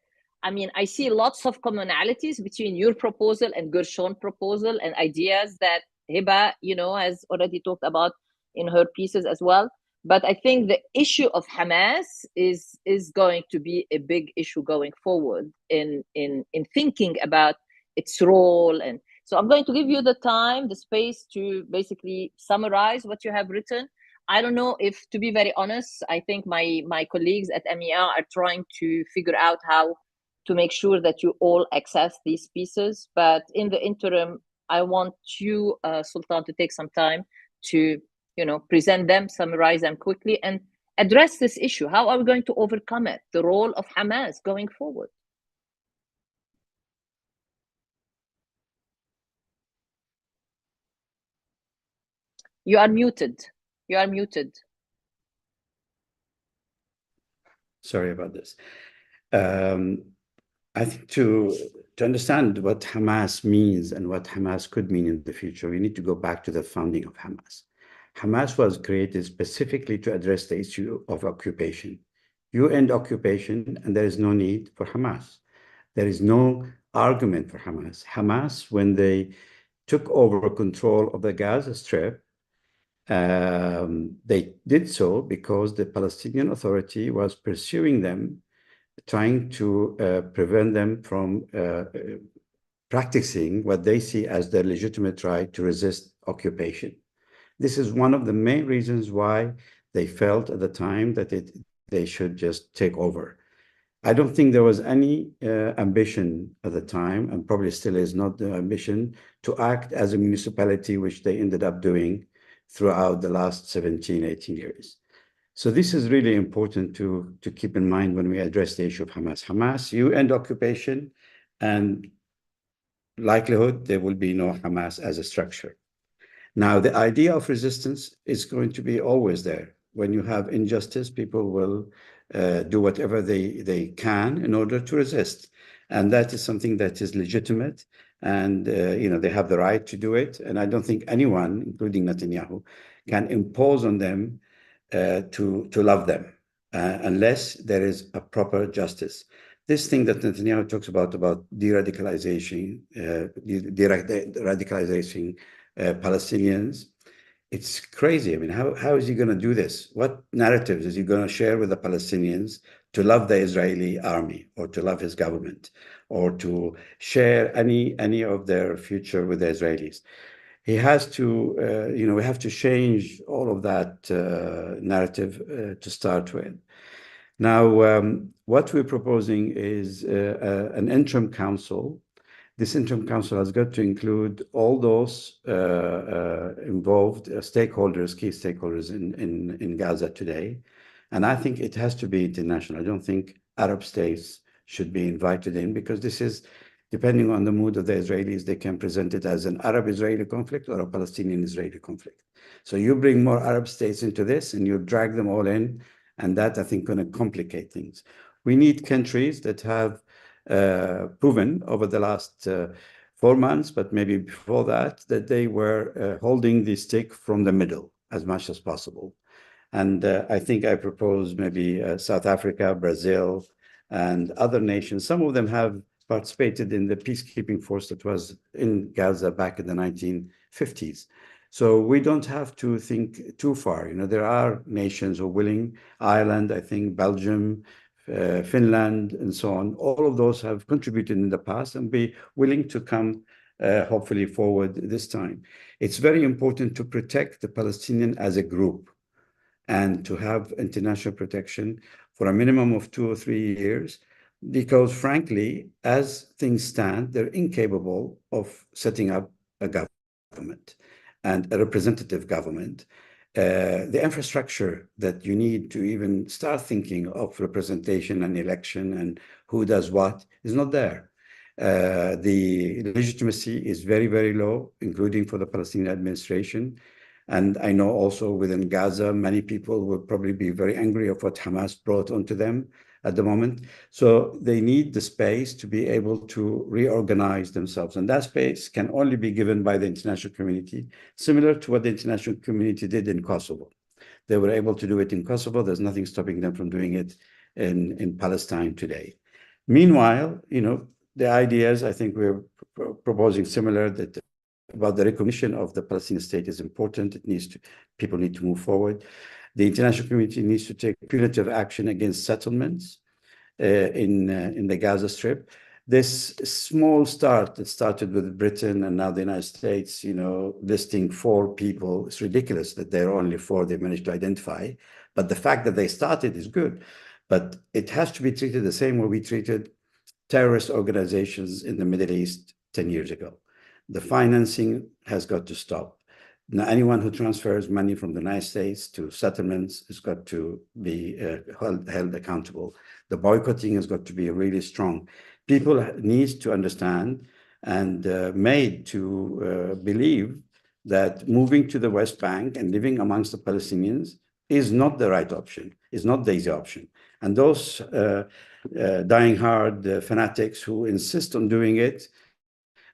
I mean, I see lots of commonalities between your proposal and Gershon's proposal and ideas that Hiba, has already talked about in her pieces as well. But I think the issue of Hamas is going to be a big issue going forward in thinking about its role. And so I'm going to give you the time, the space to basically summarize what you have written. I don't know if, to be very honest, I think my colleagues at MEA are trying to figure out how to make sure that you all access these pieces. But in the interim, I want you, Sultan, to take some time to, present them, summarize them quickly, and address this issue. How are we going to overcome it? The role of Hamas going forward. You are muted. You are muted. Sorry about this. I think to understand what Hamas means and what Hamas could mean in the future, we need to go back to the founding of Hamas. Hamas was created specifically to address the issue of occupation. You end occupation and there is no need for Hamas. There is no argument for Hamas. Hamas, when they took over control of the Gaza Strip, they did so because the Palestinian Authority was pursuing them, trying to prevent them from practicing what they see as their legitimate right to resist occupation. This is one of the main reasons why they felt at the time that they should just take over. I don't think there was any ambition at the time, and probably still is not the ambition, to act as a municipality, which they ended up doing throughout the last 17, 18 years. So this is really important to keep in mind when we address the issue of Hamas. Hamas, you end occupation, and likelihood there will be no Hamas as a structure. Now, the idea of resistance is going to be always there. When you have injustice, people will do whatever they can in order to resist. And that is something that is legitimate. And, they have the right to do it. And I don't think anyone, including Netanyahu, can impose on them to love them unless there is a proper justice. This thing that Netanyahu talks about de-radicalization, radicalization Palestinians, it's crazy. I mean, how is he going to do this? What narratives is he going to share with the Palestinians to love the Israeli army or to love his government or to share any of their future with the Israelis? He has to, we have to change all of that narrative to start with. Now, what we're proposing is an interim council. This interim council has got to include all those involved stakeholders, key stakeholders in Gaza today. And I think it has to be international. I don't think Arab states should be invited in, because this is, depending on the mood of the Israelis, they can present it as an Arab-Israeli conflict or a Palestinian-Israeli conflict. So you bring more Arab states into this and you drag them all in, and that, I think, going to complicate things. We need countries that have proven over the last 4 months, but maybe before that they were holding the stick from the middle as much as possible. And I think I propose maybe South Africa, Brazil, and other nations. Some of them have participated in the peacekeeping force that was in Gaza back in the 1950s. So we don't have to think too far. There are nations who are willing, Ireland, I think, Belgium, Finland, and so on. All of those have contributed in the past and be willing to come hopefully forward this time. It's very important to protect the Palestinian as a group and to have international protection for a minimum of 2 or 3 years, because frankly, as things stand, they're incapable of setting up a government and a representative government. The infrastructure that you need to even start thinking of representation and election and who does what is not there. The legitimacy is very, very low, including for the Palestinian administration. And I know also within Gaza, many people will probably be very angry of what Hamas brought onto them at the moment. So they need the space to be able to reorganize themselves. And that space can only be given by the international community, similar to what the international community did in Kosovo. They were able to do it in Kosovo. There's nothing stopping them from doing it in Palestine today. Meanwhile, the ideas, I think we're proposing similar, that about the recognition of the Palestinian state is important. People need to move forward. The international community needs to take punitive action against settlements in the Gaza Strip. This small start that started with Britain and now the United States, listing 4 people, it's ridiculous that there are only 4 they managed to identify. But the fact that they started is good. But it has to be treated the same way we treated terrorist organizations in the Middle East 10 years ago. The financing has got to stop. Now, anyone who transfers money from the United States to settlements has got to be held accountable. The boycotting has got to be really strong. People need to understand and made to believe that moving to the West Bank and living amongst the Palestinians is not the right option, is not the easy option. And those dying hard fanatics who insist on doing it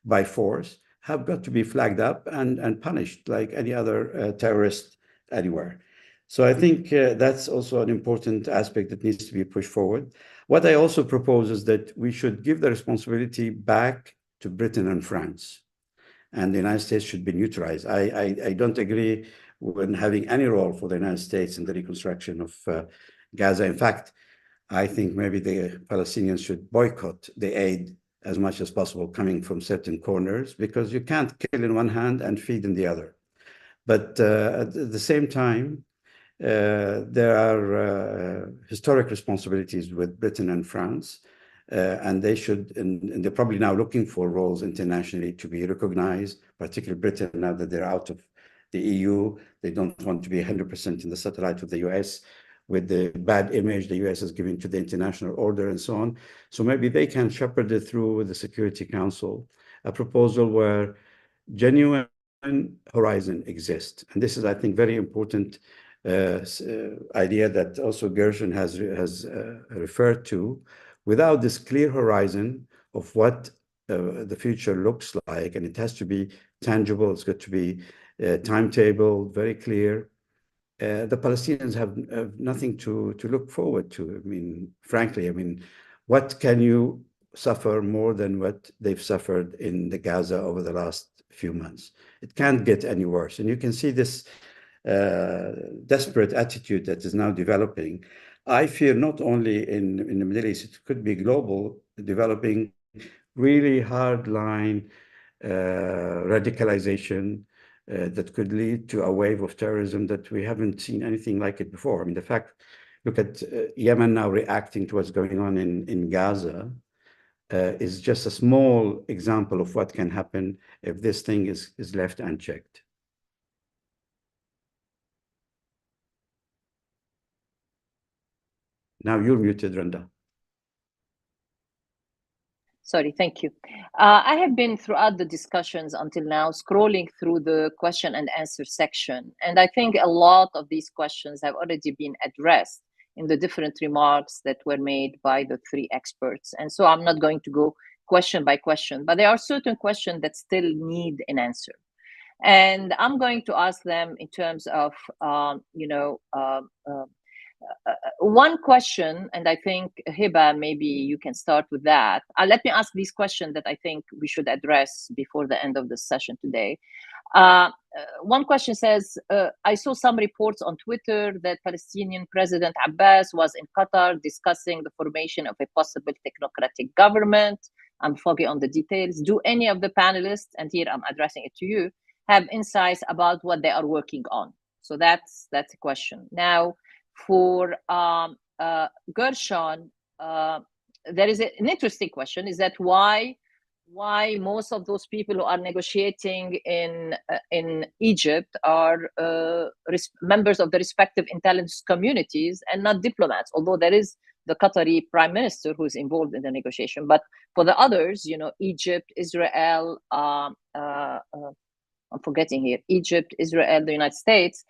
by force have got to be flagged up and punished like any other terrorist anywhere. So I think that's also an important aspect that needs to be pushed forward. What I also propose is that we should give the responsibility back to Britain and France, and the United States should be neutralized. I don't agree with having any role for the United States in the reconstruction of Gaza. In fact, I think maybe the Palestinians should boycott the aid as much as possible coming from certain corners, because you can't kill in one hand and feed in the other. But at the same time, There are historic responsibilities with Britain and France, and they should, and they're probably now looking for roles internationally to be recognized, particularly Britain, now that they're out of the EU. They don't want to be 100% in the satellite of the US with the bad image the US is giving to the international order and so on. So maybe they can shepherd it through with the Security Council, a proposal where genuine horizon exists. And this is, I think, very important idea that also Gershon has referred to. Without this clear horizon of what the future looks like, and it has to be tangible, it's got to be timetable, very clear. The Palestinians have nothing to look forward to. I mean, frankly, I mean, what can you suffer more than what they've suffered in the Gaza over the last few months? It can't get any worse. And you can see this desperate attitude that is now developing. I fear not only in the Middle East, it could be global, developing really hardline radicalization that could lead to a wave of terrorism that we haven't seen anything like it before. I mean, the fact, look at Yemen now reacting to what's going on in Gaza is just a small example of what can happen if this thing is left unchecked. Now you're muted, Randa. Sorry, thank you. I have been throughout the discussions until now scrolling through the question and answer section. And I think a lot of these questions have already been addressed in the different remarks that were made by the three experts. And so I'm not going to go question by question, but there are certain questions that still need an answer. And I'm going to ask them in terms of, one question, and I think Hiba, maybe you can start with that. Let me ask these questions that I think we should address before the end of the session today. One question says, I saw some reports on Twitter that Palestinian President Abbas was in Qatar discussing the formation of a possible technocratic government. I'm foggy on the details. Do any of the panelists, and here I'm addressing it to you, have insights about what they are working on? So that's a question. Now, for Gershon, there is an interesting question, is that why most of those people who are negotiating in Egypt are members of the respective intelligence communities and not diplomats, although there is the Qatari prime minister who is involved in the negotiation. But for the others, you know, Egypt, Israel, I'm forgetting here, Egypt, Israel, the United States,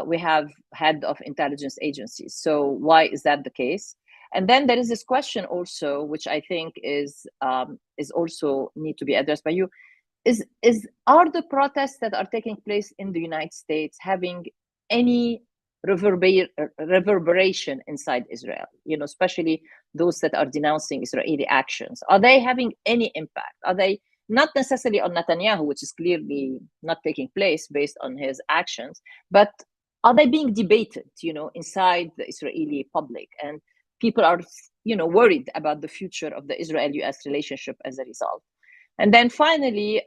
we have head of intelligence agencies. So why is that the case? And then there is this question also, which I think is also need to be addressed by you, are the protests that are taking place in the United States having any reverberation inside Israel? You know, especially those that are denouncing Israeli actions. Are they having any impact? Are they not necessarily on Netanyahu, which is clearly not taking place based on his actions, but are they being debated, you know, inside the Israeli public? And people are, you know, worried about the future of the Israel-US relationship as a result. And then finally,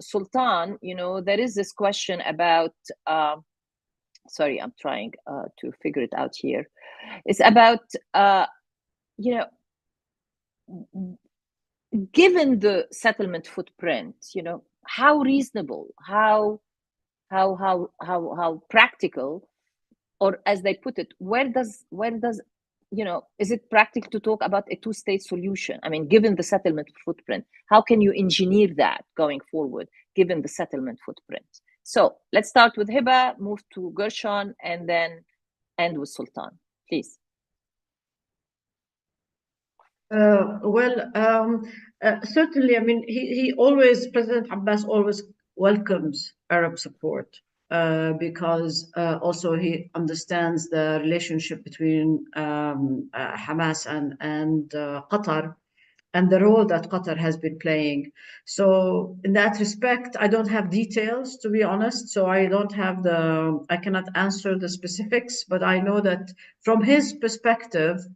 Sultan, you know, there is this question about, sorry, I'm trying to figure it out here. It's about, you know, given the settlement footprint, you know, how reasonable, how practical, or as they put it, where does, you know, is it practical to talk about a two-state solution? I mean, given the settlement footprint, how can you engineer that going forward, given the settlement footprint? So let's start with Hiba, move to Gershon, and then end with Sultan, please. Certainly, I mean, he always, President Abbas always welcomes Arab support because also he understands the relationship between Hamas and Qatar and the role that Qatar has been playing. So in that respect, I don't have details, to be honest. So I cannot answer the specifics, but I know that from his perspective,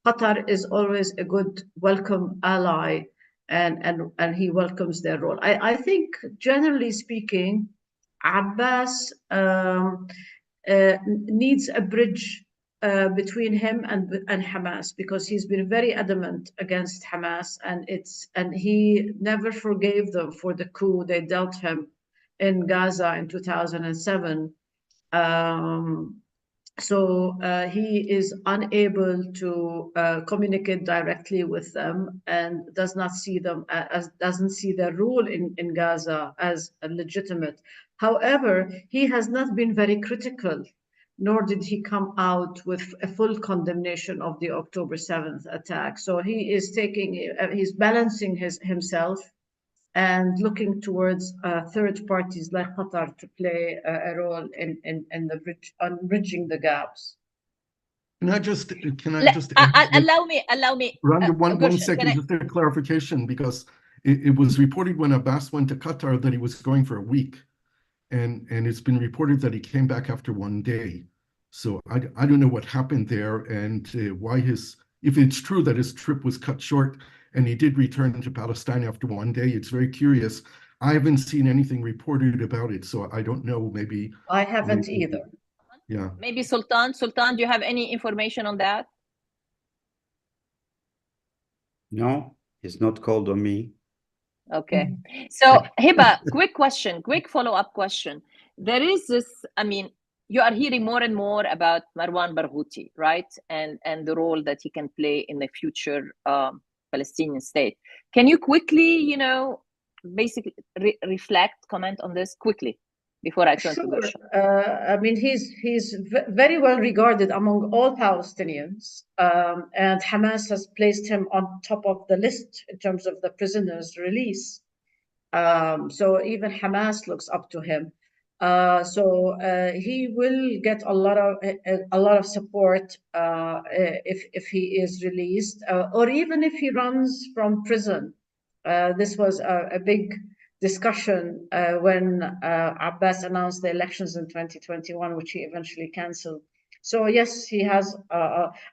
Qatar is always a good welcome ally, and he welcomes their role. I think, generally speaking, Abbas needs a bridge between him and Hamas, because he's been very adamant against Hamas, and he never forgave them for the coup they dealt him in Gaza in 2007. So he is unable to communicate directly with them, and does not see them doesn't see their rule in Gaza as legitimate. However, he has not been very critical, nor did he come out with a full condemnation of the October 7th attack. So he is he's balancing himself and looking towards third parties like Qatar to play a role in the bridging the gaps. Can I just allow me Randa, one Gurshan, second, just a clarification, because it was reported when Abbas went to Qatar that he was going for a week, and it's been reported that he came back after 1 day. So I don't know what happened there, and why if it's true that his trip was cut short and he did return to Palestine after 1 day, it's very curious. I haven't seen anything reported about it, so I don't know, maybe. I haven't either. Yeah. Maybe Sultan, do you have any information on that? No, he's not called on me. Okay. So Hiba, quick follow-up question. There is this, you are hearing more and more about Marwan Barghouti, right? And the role that he can play in the future Palestinian state. Can you quickly, basically reflect, comment on this quickly before I turn to Gurshan? He's very well regarded among all Palestinians, and Hamas has placed him on top of the list in terms of the prisoners' release. So even Hamas looks up to him. So he will get a lot of support if he is released, or even if he runs from prison. This was a big discussion when Abbas announced the elections in 2021, which he eventually canceled. So yes, he has.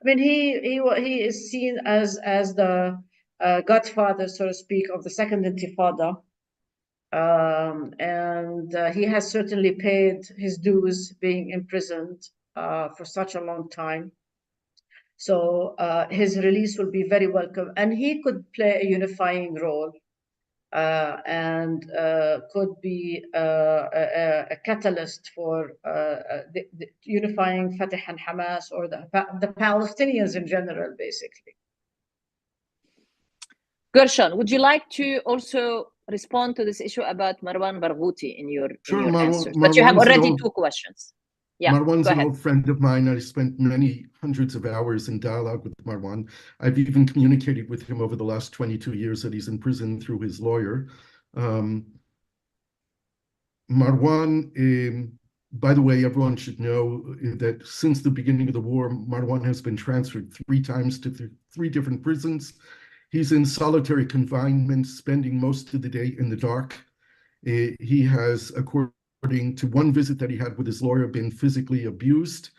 He is seen as the godfather, so to speak, of the Second Intifada. And he has certainly paid his dues being imprisoned for such a long time. So his release will be very welcome, and he could play a unifying role and could be a catalyst for the unifying Fatah and Hamas, or the Palestinians in general, basically. Gurshan, would you like to also respond to this issue about Marwan Barghouti in your answers? But you have already 2 questions. Yeah, Marwan's an old friend of mine. I spent many hundreds of hours in dialogue with Marwan. I've even communicated with him over the last 22 years that he's in prison through his lawyer. Marwan, by the way, everyone should know that since the beginning of the war, Marwan has been transferred 3 times to 3 different prisons. He's in solitary confinement, spending most of the day in the dark. He has, according to one visit that he had with his lawyer, been physically abused,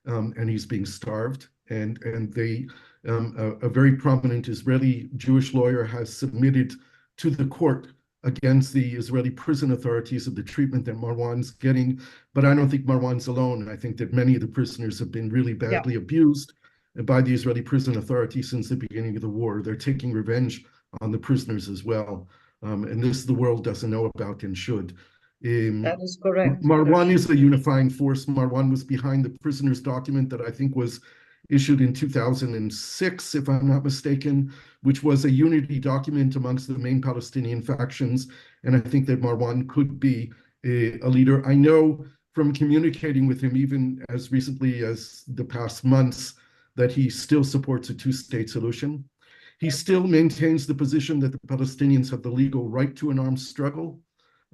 and he's being starved. And a very prominent Israeli Jewish lawyer has submitted to the court against the Israeli prison authorities of the treatment that Marwan's getting. But I don't think Marwan's alone. I think that many of the prisoners have been really badly abused by the Israeli prison authorities since the beginning of the war. They're taking revenge on the prisoners as well. And this the world doesn't know about and should. That is correct. Marwan is a unifying force. Marwan was behind the prisoners' document that I think was issued in 2006, if I'm not mistaken, which was a unity document amongst the main Palestinian factions. And I think that Marwan could be a leader. I know from communicating with him, even as recently as the past months, that he still supports a 2-state solution. He still maintains the position that the Palestinians have the legal right to an armed struggle.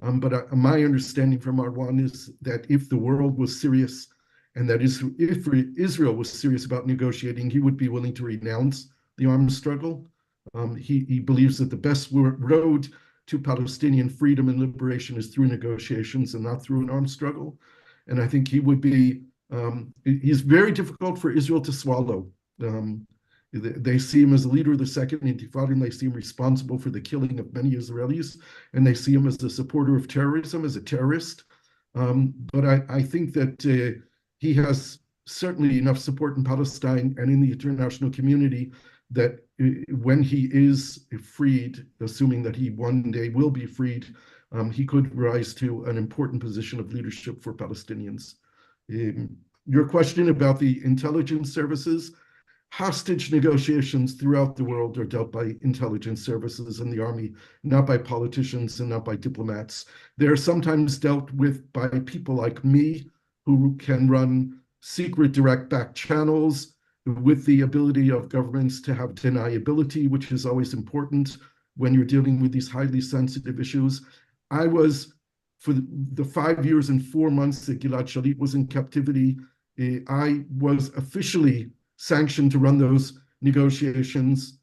But my understanding from Marwan is that if the world was serious, and that if Israel was serious about negotiating, he would be willing to renounce the armed struggle. He believes that the best road to Palestinian freedom and liberation is through negotiations and not through an armed struggle. And I think he would be, he's very difficult for Israel to swallow. They see him as a leader of the Second Intifada, and they see him responsible for the killing of many Israelis, and they see him as a supporter of terrorism, as a terrorist. But I think that he has certainly enough support in Palestine and in the international community that when he is freed, assuming that he one day will be freed, he could rise to an important position of leadership for Palestinians. Your question about the intelligence services, hostage negotiations throughout the world are dealt by intelligence services and the army, not by politicians and not by diplomats. They're sometimes dealt with by people like me, who can run secret direct back channels with the ability of governments to have deniability, which is always important when you're dealing with these highly sensitive issues. I was, for the 5 years and 4 months that Gilad Shalit was in captivity, I was officially sanctioned to run those negotiations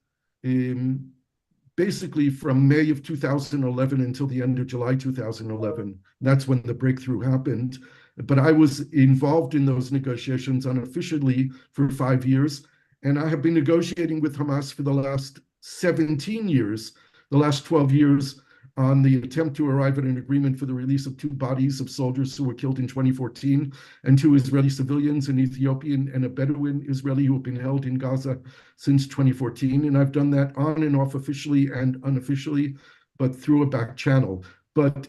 basically from May of 2011 until the end of July 2011. That's when the breakthrough happened. But I was involved in those negotiations unofficially for 5 years. And I have been negotiating with Hamas for the last 17 years, the last 12 years, on the attempt to arrive at an agreement for the release of 2 bodies of soldiers who were killed in 2014 and 2 Israeli civilians, an Ethiopian and a Bedouin Israeli who have been held in Gaza since 2014. And I've done that on and off officially and unofficially, but through a back channel. But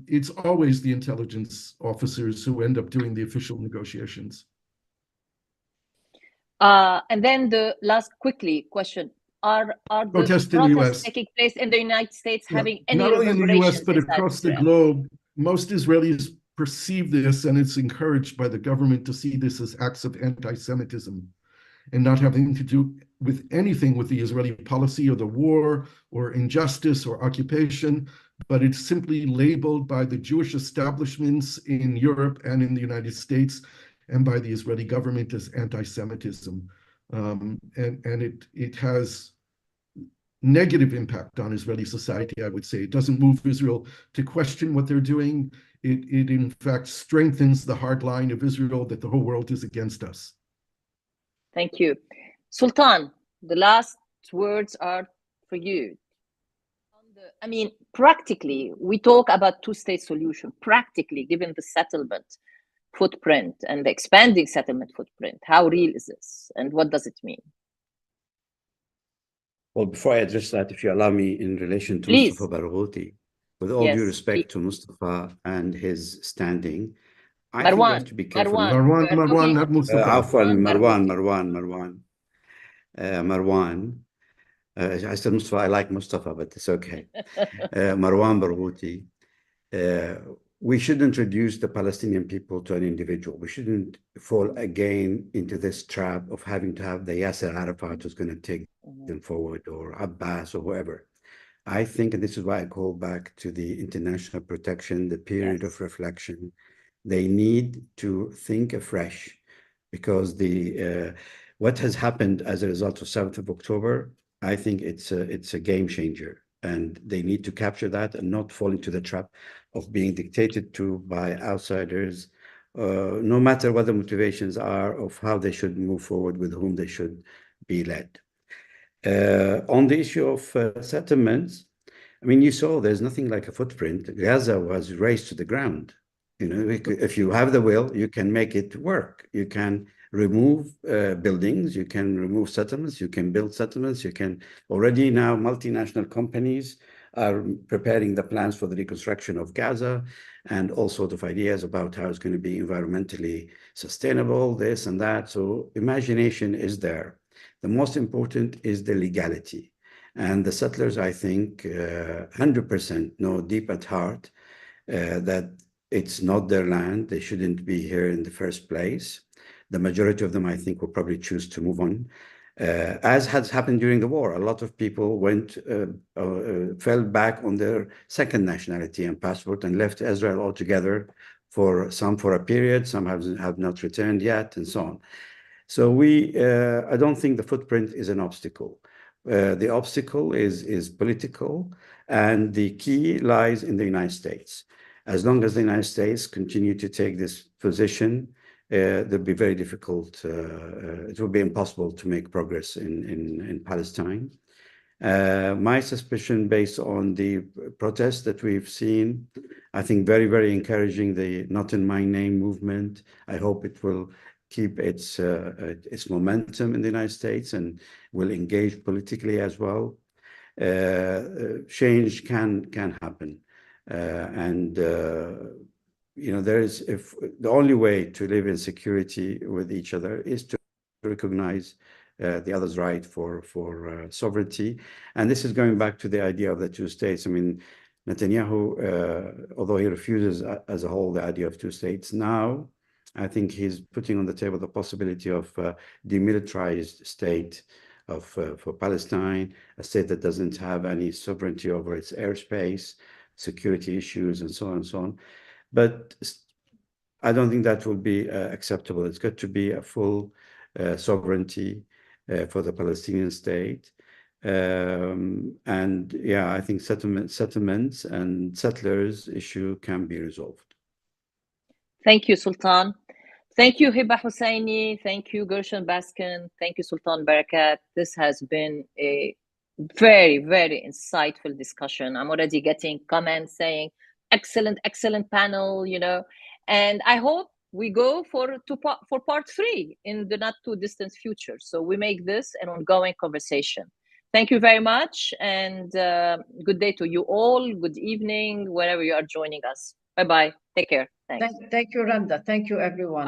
it's always the intelligence officers who end up doing the official negotiations. And then the last quickly question. Are the protests taking place in the United States having any not only in the US, but inside across the Israel? globe? Most Israelis perceive this, and it's encouraged by the government to see this as acts of anti-Semitism and not having to do with anything with the Israeli policy or the war or injustice or occupation, but it's simply labeled by the Jewish establishments in Europe and in the United States and by the Israeli government as anti-Semitism. And it has negative impact on Israeli society, I would say. It doesn't move Israel to question what they're doing. It in fact strengthens the hard line of Israel that the whole world is against us. Thank you. Sultan, the last words are for you. I mean, practically, we talk about two-state solution. Practically, given the settlement footprint and the expanding settlement footprint, how real is this and what does it mean? Well, before I address that, if you allow me, in relation to Please. Mustafa Barghouti, with all due respect to Mustafa and his standing, I think we have to be careful. Marwan, not Mustafa. Marwan. I said Mustafa, I like Mustafa, but it's okay. Marwan Barghouti. We shouldn't reduce the Palestinian people to an individual. We shouldn't fall again into this trap of having to have the Yasser Arafat who's going to take them forward, or Abbas, or whoever. I think, and this is why I call back to the international protection, the period of reflection. They need to think afresh, because what has happened as a result of 7th of October, I think it's a game changer. And they need to capture that and not fall into the trap of being dictated to by outsiders, no matter what the motivations are of how they should move forward, with whom they should be led. On the issue of settlements, I mean, you saw there's nothing like a footprint. Gaza was razed to the ground. You know, if you have the will, you can make it work. You can remove buildings, you can remove settlements, you can build settlements, you can already now multinational companies are preparing the plans for the reconstruction of Gaza, and all sorts of ideas about how it's going to be environmentally sustainable, this and that. So imagination is there. The most important is the legality. And the settlers, I think, 100% know deep at heart that it's not their land. They shouldn't be here in the first place. The majority of them, I think, will probably choose to move on. As has happened during the war, a lot of people fell back on their second nationality and passport and left Israel altogether, some for a period, some have not returned yet, and so on. So I don't think the footprint is an obstacle. The obstacle is political, and the key lies in the United States. As long as the United States continue to take this position, it'll be very difficult. It will be impossible to make progress in Palestine. My suspicion, based on the protests that we've seen I think very, very encouraging, the Not in My Name movement. I hope it will keep its momentum in the United States and will engage politically as well. Change can happen, and if the only way to live in security with each other is to recognize the other's right for sovereignty. And this is going back to the idea of the two states. I mean, Netanyahu, although he refuses as a whole the idea of two states, now I think he's putting on the table the possibility of demilitarized state for Palestine, a state that doesn't have any sovereignty over its airspace, security issues, and so on and so on. But I don't think that will be acceptable. It's got to be a full sovereignty for the Palestinian state. And yeah, I think settlements and settlers issue can be resolved. Thank you, Sultan. Thank you, Hiba Husseini. Thank you, Gershon Baskin. Thank you, Sultan Barakat. This has been a very, very insightful discussion. I'm already getting comments saying, excellent, excellent panel, and I hope we go for part 3 in the not too distant future. So we make this an ongoing conversation. Thank you very much, and good day to you all. Good evening, wherever you are joining us. Bye-bye. Take care. Thanks. Thank you, Randa. Thank you, everyone.